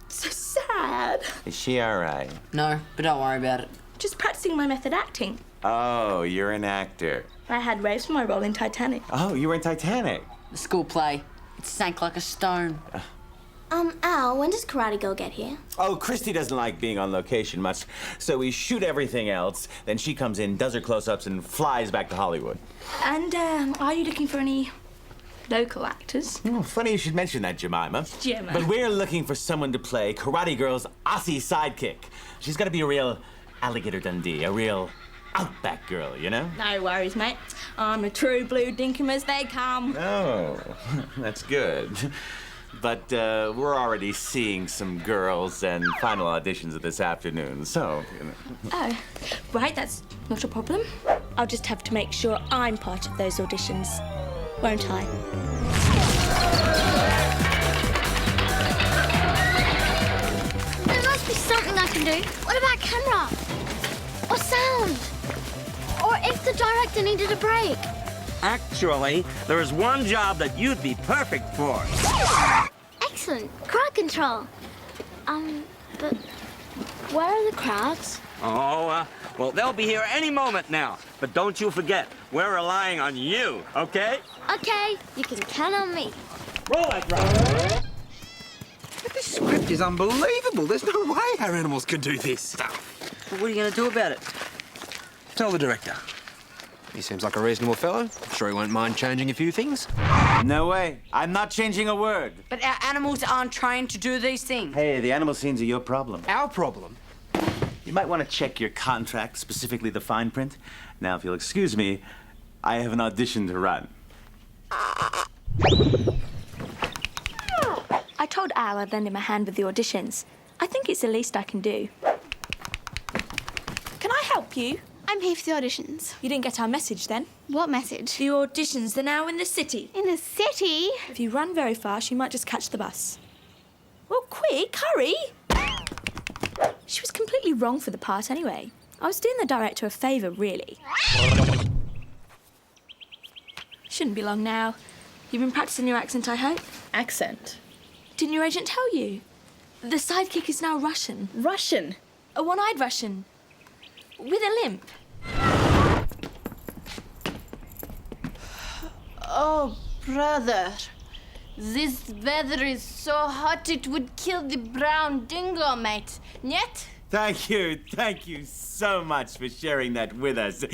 so sad. Is she all right? No, but don't worry about it. Just practicing my method acting. Oh, you're an actor. I had raves for my role in Titanic. Oh, you were in Titanic. The school play. It sank like a stone. Al, when does Karate Girl get here? Oh, Christy doesn't like being on location much, so we shoot everything else, then she comes in, does her close-ups, and flies back to Hollywood. And, are you looking for any local actors? Oh, funny you should mention that, Jemima. Gemma. But we're looking for someone to play Karate Girl's Aussie sidekick. She's got to be a real Alligator Dundee, a real outback girl, you know? No worries, mate. I'm a true blue dinkum as they come. Oh, that's good. But we're already seeing some girls and final auditions this afternoon, so... Oh, right, that's not a problem. I'll just have to make sure I'm part of those auditions, won't I? There must be something I can do. What about camera? Or sound? Or if the director needed a break? Actually, there is one job that you'd be perfect for. Excellent. Crowd control. But where are the crowds? Oh, well, they'll be here any moment now. But don't you forget, we're relying on you, okay? Okay, you can count on me. Roll it, Rob. This script is unbelievable. There's no way our animals could do this stuff. Well, what are you going to do about it? Tell the director. He seems like a reasonable fellow. I'm sure he won't mind changing a few things. No way. I'm not changing a word. But our animals aren't trained to do these things. Hey, the animal scenes are your problem. Our problem? You might want to check your contract, specifically the fine print. Now, if you'll excuse me, I have an audition to run. I told Al I'd lend him a hand with the auditions. I think it's the least I can do. Can I help you? I'm here for the auditions. You didn't get our message then? What message? The auditions, they're now in the city. In the city? If you run very fast, you might just catch the bus. Well, quick, hurry! She was completely wrong for the part anyway. I was doing the director a favour, really. Shouldn't be long now. You've been practising your accent, I hope? Accent? Didn't your agent tell you? The sidekick is now Russian. Russian? A one-eyed Russian. With a limp. Oh, brother. This weather is so hot it would kill the brown dingo, mate. Niet? Thank you so much for sharing that with us.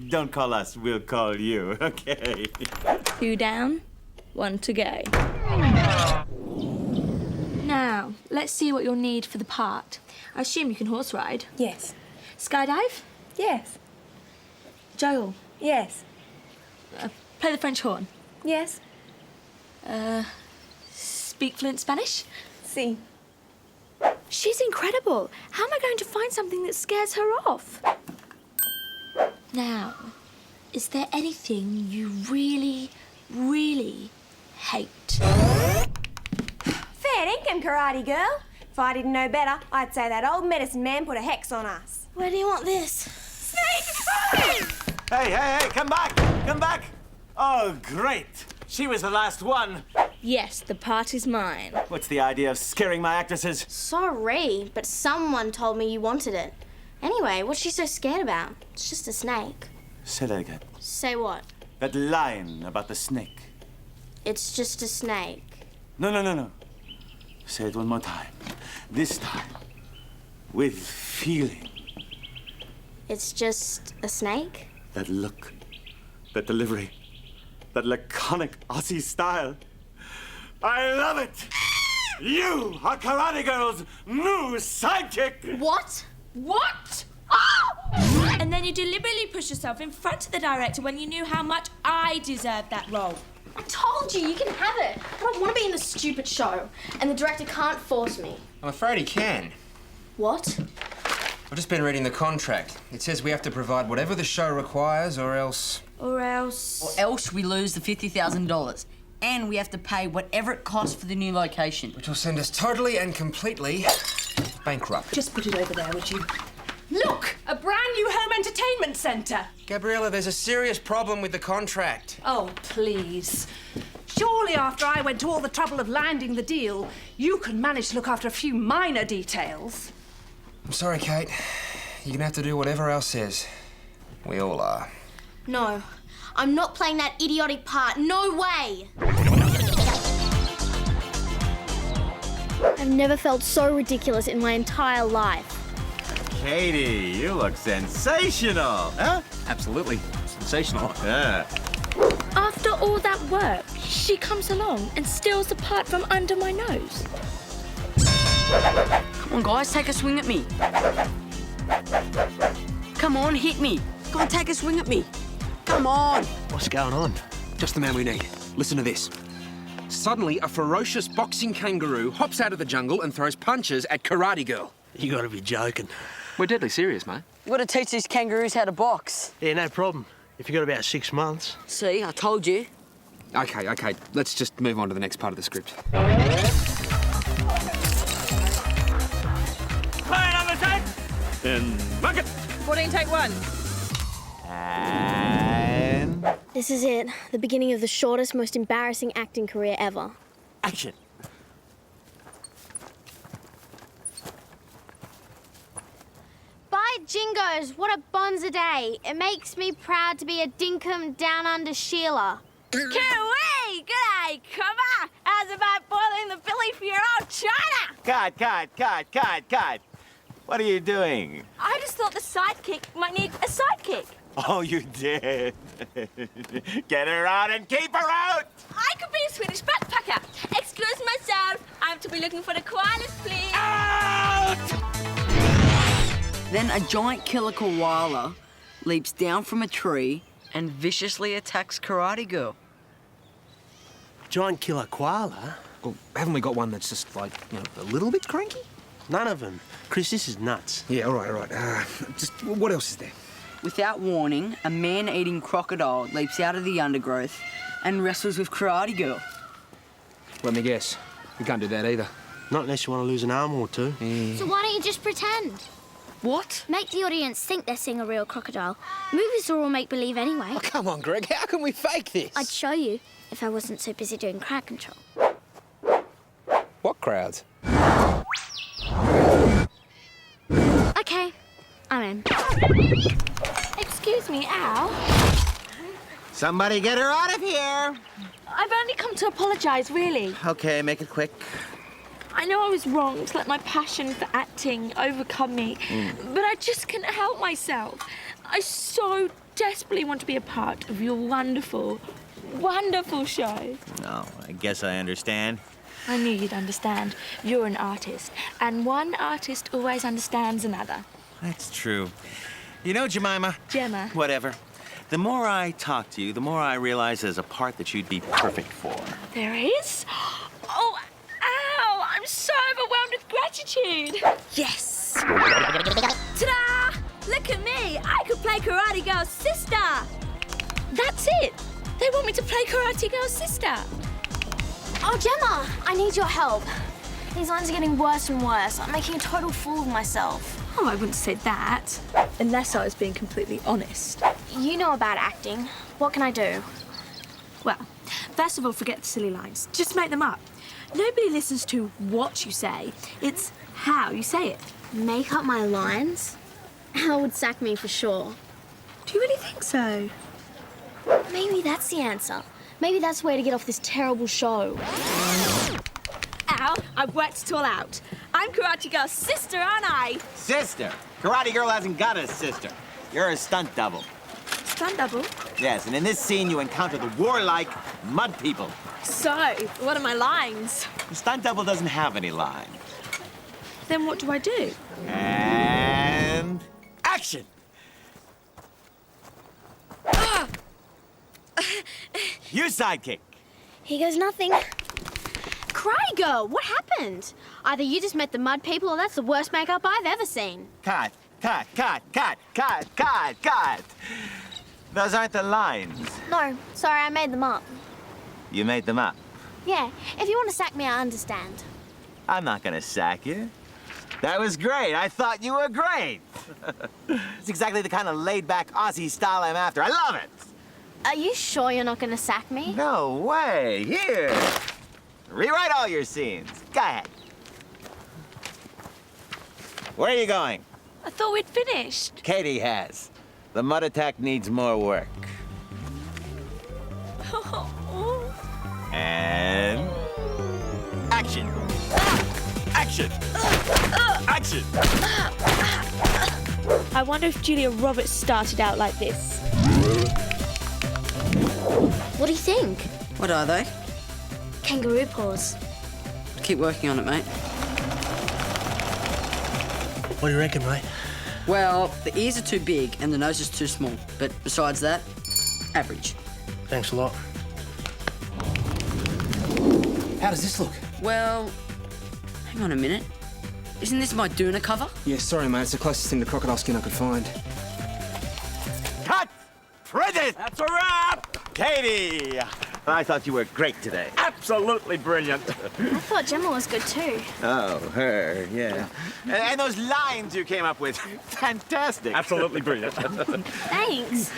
Don't call us, we'll call you, okay? 2 down, 1 to go. Now, let's see what you'll need for the part. I assume you can horse ride? Yes. Skydive? Yes. Joel? Yes. Play the French horn? Yes. Speak fluent Spanish? Si. She's incredible. How am I going to find something that scares her off? Now, is there anything you really, really hate? Fair income, karate girl. If I didn't know better, I'd say that old medicine man put a hex on us. Where do you want this? Snake! Hey, come back! Come back! Oh, great! She was the last one. Yes, the part is mine. What's the idea of scaring my actresses? Sorry, but someone told me you wanted it. Anyway, what's she so scared about? It's just a snake. Say that again. Say what? That line about the snake. It's just a snake. No. Say it one more time. This time, with feeling. It's just a snake? That look, that delivery, that laconic Aussie style. I love it! You are Karate Girl's new sidekick! What? What? And then you deliberately pushed yourself in front of the director when you knew how much I deserved that role. I told you can have it. I don't want to be in this stupid show, and the director can't force me. I'm afraid he can. What? I've just been reading the contract. It says we have to provide whatever the show requires, or else... Or else we lose the $50,000. And we have to pay whatever it costs for the new location. Which will send us totally and completely bankrupt. Just put it over there, would you? Look! A brand new home entertainment centre. Gabriella, there's a serious problem with the contract. Oh, please. Surely after I went to all the trouble of landing the deal, you can manage to look after a few minor details. I'm sorry, Kate. You're gonna have to do whatever Al says. We all are. No, I'm not playing that idiotic part. No way! I've never felt so ridiculous in my entire life. Katie, you look sensational, huh? Absolutely. Sensational. Yeah. After all that work, she comes along and steals the part from under my nose. Come on, guys, take a swing at me. Come on, hit me. Go on, take a swing at me. Come on. What's going on? Just the man we need. Listen to this. Suddenly, a ferocious boxing kangaroo hops out of the jungle and throws punches at Karate Girl. You gotta be joking. We're deadly serious, mate. You've got to teach these kangaroos how to box. Yeah, no problem. If you got about 6 months. See, I told you. Okay. Let's just move on to the next part of the script. Fire number 10! And mark it! 14, take 1. And... This is it. The beginning of the shortest, most embarrassing acting career ever. Action. By Jingos, what a bonza day. It makes me proud to be a dinkum down under Sheila. Kiwi! G'day, cover! How's about boiling the billy for your old china? Cut. What are you doing? I just thought the sidekick might need a sidekick. Oh, you did. Get her out and keep her out! I could be a Swedish backpacker. Excuse myself. I'm to be looking for the koalas, please. Then a giant killer koala leaps down from a tree and viciously attacks Karate Girl. Giant killer koala? Well, haven't we got one that's just, like, a little bit cranky? None of them. Chris, this is nuts. Yeah, all right. Just, what else is there? Without warning, a man-eating crocodile leaps out of the undergrowth and wrestles with Karate Girl. Let me guess. We can't do that either. Not unless you want to lose an arm or two. So why don't you just pretend? What? Make the audience think they're seeing a real crocodile. Movies are all make-believe anyway. Oh, come on, Greg. How can we fake this? I'd show you if I wasn't so busy doing crowd control. What crowds? Okay, I'm in. Excuse me, Al. Somebody get her out of here! I've only come to apologise, really. Okay, make it quick. I know I was wrong to let my passion for acting overcome me, but I just couldn't help myself. I so desperately want to be a part of your wonderful, wonderful show. Oh, I guess I understand. I knew you'd understand. You're an artist, and one artist always understands another. That's true. You know, Jemima. Gemma. Whatever. The more I talk to you, the more I realize there's a part that you'd be perfect for. There is? Oh, ow! I'm so overwhelmed with gratitude. Yes! Ta-da! Look at me! I could play Karate Girl's sister! That's it! They want me to play Karate Girl's sister. Oh, Gemma, I need your help. These lines are getting worse and worse. I'm making a total fool of myself. Oh, I wouldn't say that. Unless I was being completely honest. You know about acting. What can I do? Well, first of all, forget the silly lines. Just make them up. Nobody listens to what you say. It's how you say it. Make up my lines? Al would sack me for sure. Do you really think so? Maybe that's the answer. Maybe that's the way to get off this terrible show. Al, I've worked it all out. I'm Karate Girl's sister, aren't I? Sister? Karate Girl hasn't got a sister. You're a stunt double. Stunt double? Yes, and in this scene you encounter the warlike mud people. So, what are my lines? The stunt double doesn't have any lines. Then what do I do? And action! You sidekick. Here goes nothing. Karate Girl, what happened? Either you just met the mud people or that's the worst makeup I've ever seen. Cut. Those aren't the lines. No, sorry, I made them up. You made them up. Yeah, if you want to sack me, I understand. I'm not gonna sack you. That was great. I thought you were great. It's exactly the kind of laid-back Aussie style I'm after. I love it. Are you sure you're not going to sack me? No way. Here. Rewrite all your scenes. Go ahead. Where are you going? I thought we'd finished. Katie has. The mud attack needs more work. And action. Action. Action. I wonder if Julia Roberts started out like this. What do you think? What are they? Kangaroo paws. Keep working on it, mate. What do you reckon, mate? Well, the ears are too big and the nose is too small. But besides that, average. Thanks a lot. How does this look? Well, hang on a minute. Isn't this my Duna cover? Yeah, sorry, mate. It's the closest thing to crocodile skin I could find. Cut! Print! That's a wrap! Katie! I thought you were great today. Absolutely brilliant. I thought Gemma was good too. Oh, her, yeah. And those lines you came up with, fantastic. Absolutely brilliant. Thanks.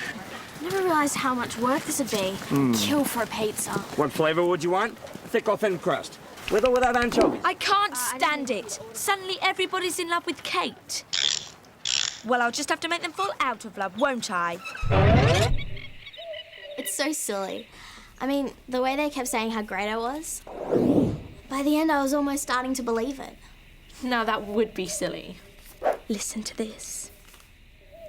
Never realised how much work this would be. Kill for a pizza. What flavor would you want? Thick or thin crust? With or without anchovies? I can't stand it. Suddenly everybody's in love with Kate. Well, I'll just have to make them fall out of love, won't I? It's so silly. I mean, the way they kept saying how great I was. By the end, I was almost starting to believe it. Now that would be silly. Listen to this.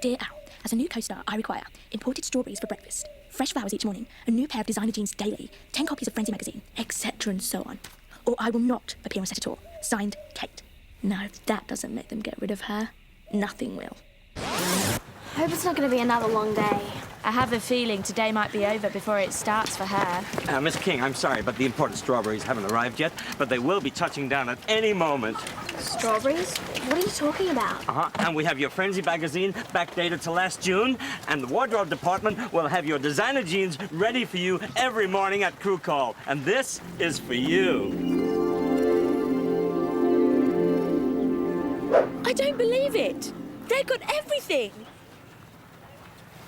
Dear Al, As a new co-star, I require imported strawberries for breakfast, fresh flowers each morning, a new pair of designer jeans daily, 10 copies of Frenzy magazine, etc. and so on. Or I will not appear on set at all. Signed, Kate. Now, if that doesn't make them get rid of her, nothing will. I hope it's not going to be another long day. I have a feeling today might be over before it starts for her. Miss King, I'm sorry, but the imported strawberries haven't arrived yet, but they will be touching down at any moment. Strawberries? What are you talking about? And we have your Frenzy magazine backdated to last June, and the wardrobe department will have your designer jeans ready for you every morning at crew call. And this is for you. I don't believe it. They've got everything.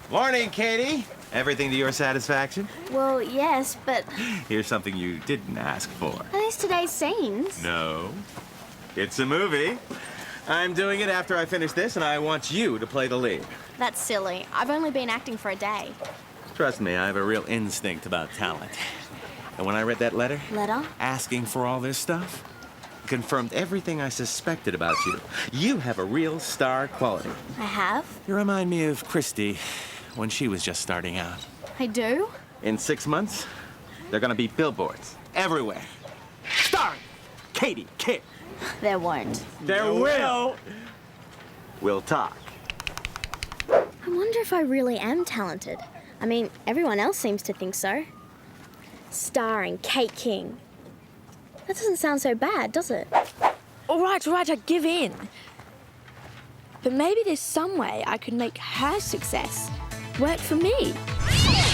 Morning, Katie. Everything to your satisfaction? Well, yes, but Here's something you didn't ask for. are these today's scenes? No. It's a movie. I'm doing it after I finish this, and I want you to play the lead. That's silly. I've only been acting for a day. Trust me, I have a real instinct about talent. And when I read that letter, Letter? asking for all this stuff, it confirmed everything I suspected about you. You have a real star quality. I have? You remind me of Christy when she was just starting out. I do? In 6 months, they're gonna be billboards everywhere. Starring Katie Kidd. There won't. There will. We'll talk. I wonder if I really am talented. I mean, everyone else seems to think so. Starring Kate King. That doesn't sound so bad, does it? All right, I give in. But maybe there's some way I could make her success work for me.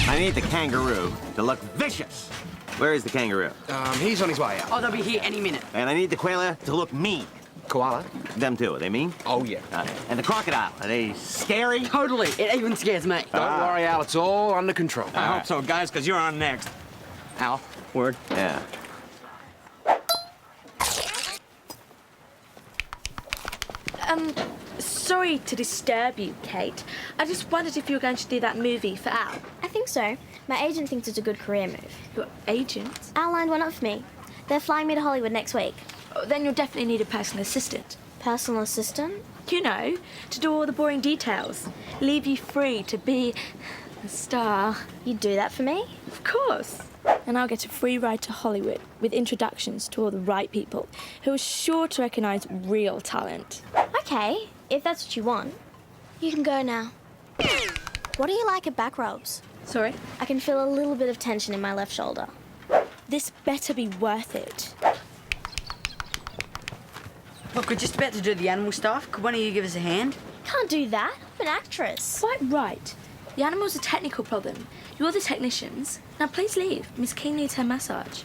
I need the kangaroo to look vicious. Where is the kangaroo? He's on his way out. Oh, they'll be here any minute. And I need the koala to look mean. Koala? Them too, are they mean? Oh, yeah. And the crocodile, are they scary? Totally. It even scares me. Don't worry, Al. It's all under control. I hope so, guys, because you're on next. Al, word? Yeah. Sorry to disturb you, Kate. I just wondered if you were going to do that movie for Al. I think so. My agent thinks it's a good career move. Your agent? Al lined one up for me. They're flying me to Hollywood next week. Oh, then you'll definitely need a personal assistant. Personal assistant? You know, to do all the boring details. Leave you free to be a star. You'd do that for me? Of course. And I'll get a free ride to Hollywood with introductions to all the right people who are sure to recognise real talent. Okay, if that's what you want. You can go now. What do you like at back rubs? Sorry? I can feel a little bit of tension in my left shoulder. This better be worth it. Look, we're just about to do the animal stuff. Could one of you give us a hand? Can't do that. I'm an actress. Quite right. The animal's a technical problem. You're the technicians. Now please leave. Miss King needs her massage.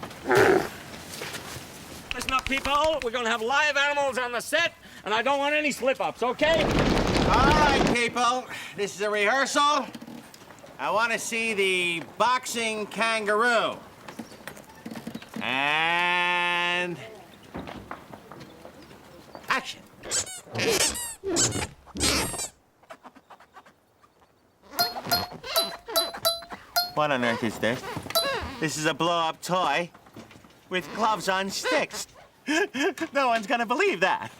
Listen up, people. We're going to have live animals on the set, and I don't want any slip-ups, okay? All right, people. This is a rehearsal. I want to see the boxing kangaroo. And... action. What on earth is this? This is a blow-up toy with gloves on sticks. No one's gonna believe that.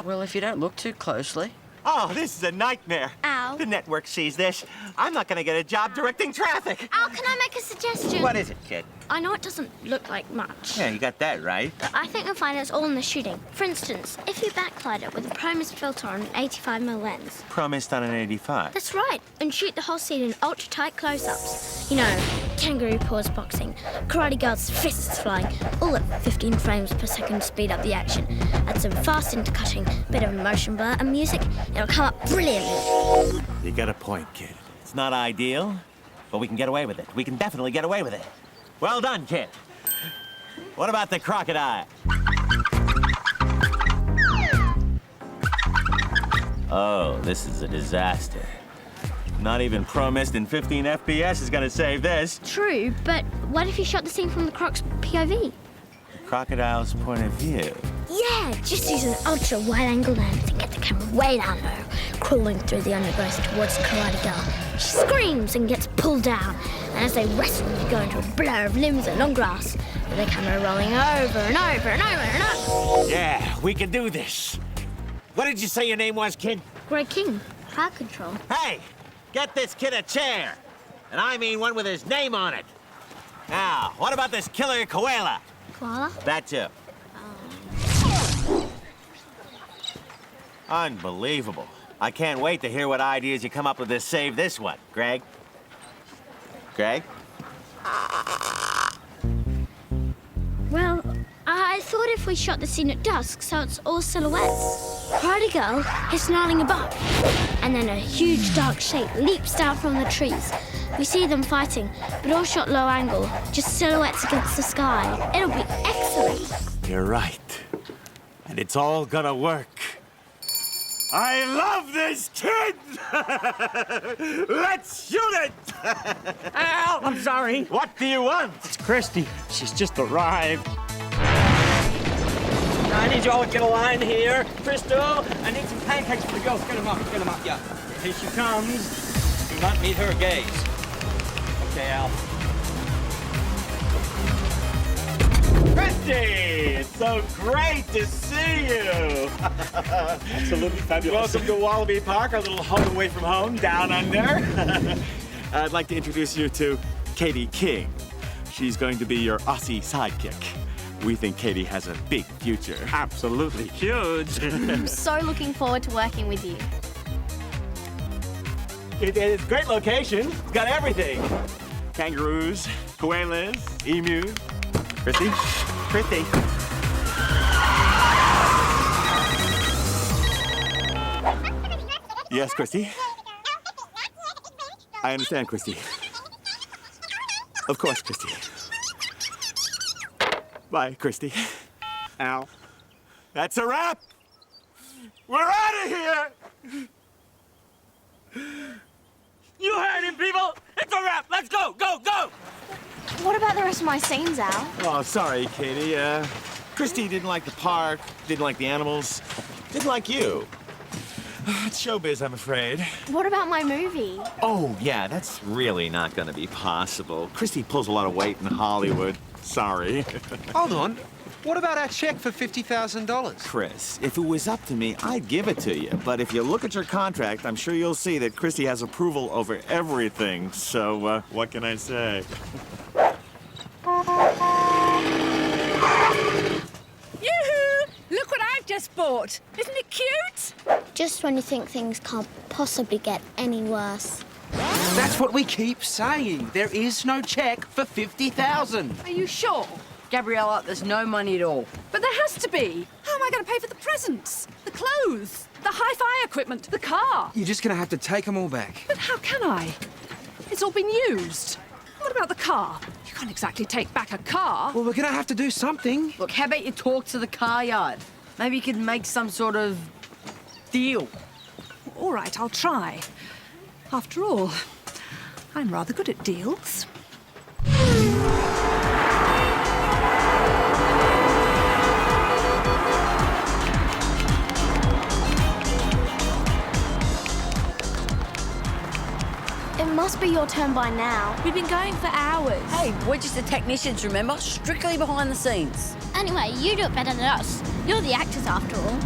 Well, if you don't look too closely. Oh, this is a nightmare. Ow. The network sees this. I'm not gonna get a job directing traffic. Al, can I make a suggestion? What is it, kid? I know it doesn't look like much. Yeah, you got that right. But I think you'll find it's all in the shooting. For instance, if you backlight it with a Primus filter on an 85mm lens. Promised on an 85. That's right, and shoot the whole scene in ultra-tight close-ups. You know, kangaroo paws boxing, karate girls' fists flying, all at 15 frames per second to speed up the action. Add some fast intercutting, bit of motion blur and music. It'll come up brilliantly. You got a point, kid. It's not ideal, but we can get away with it. We can definitely get away with it. Well done, kid. What about the crocodile? Oh, this is a disaster. Not even Promised in 15 FPS is gonna save this. True, but what if you shot the scene from the croc's POV? The crocodile's point of view. Yeah, just use an ultra-wide-angle lens and get the camera way down low, crawling through the undergrowth towards the karate girl. She screams and gets pulled down, and as they wrestle, you go into a blur of limbs and long grass, with the camera rolling over and over and over and over. Yeah, we can do this. What did you say your name was, kid? Greg King, crowd control. Hey, get this kid a chair. And I mean one with his name on it. Now, what about this killer koala? Koala? That too. Unbelievable. I can't wait to hear what ideas you come up with to save this one. Greg? Greg? Well, I thought if we shot the scene at dusk so it's all silhouettes. Karate Girl is snarling above, and then a huge dark shape leaps down from the trees. We see them fighting, but all shot low angle, just silhouettes against the sky. It'll be excellent. You're right. And it's all gonna work. I love this kid! Let's shoot it! Al, I'm sorry. What do you want? It's Christy. She's just arrived. I need you all to get a line here. Crystal, I need some pancakes for the girls. Get them up, yeah. Here she comes. Do not meet her gaze. Okay, Al. Christy, it's so great to see you. Absolutely fabulous. Welcome to Wallaby Park, our little home away from home, down under. I'd like to introduce you to Katie King. She's going to be your Aussie sidekick. We think Katie has a big future. Absolutely huge. I'm so looking forward to working with you. It's a great location. It's got everything. Kangaroos, koalas, emus. Christy? Christy. Yes, Christy? I understand, Christy. Of course, Christy. Bye, Christy. Al. That's a wrap! We're out of here! You heard him, people! It's a wrap! Let's go, go, go! What about the rest of my scenes, Al? Oh, sorry, Katie. Christy didn't like the park, didn't like the animals, didn't like you. It's showbiz, I'm afraid. What about my movie? Oh, yeah, that's really not gonna be possible. Christy pulls a lot of weight in Hollywood. Sorry. Hold on. What about our check for $50,000? Chris, if it was up to me, I'd give it to you. But if you look at your contract, I'm sure you'll see that Christy has approval over everything. So, what can I say? Yoo-hoo! Look what I've just bought. Isn't it cute? Just when you think things can't possibly get any worse. That's what we keep saying. There is no check for $50,000. Are you sure? Gabriella, there's no money at all. But there has to be. How am I going to pay for the presents, the clothes, the hi-fi equipment, the car? You're just going to have to take them all back. But how can I? It's all been used. What about the car? You can't exactly take back a car. Well, we're going to have to do something. Look, how about you talk to the car yard? Maybe you could make some sort of deal. All right, I'll try. After all, I'm rather good at deals. It must be your turn by now. We've been going for hours. Hey, we're just the technicians, remember? Strictly behind the scenes. Anyway, you do it better than us. You're the actors after all.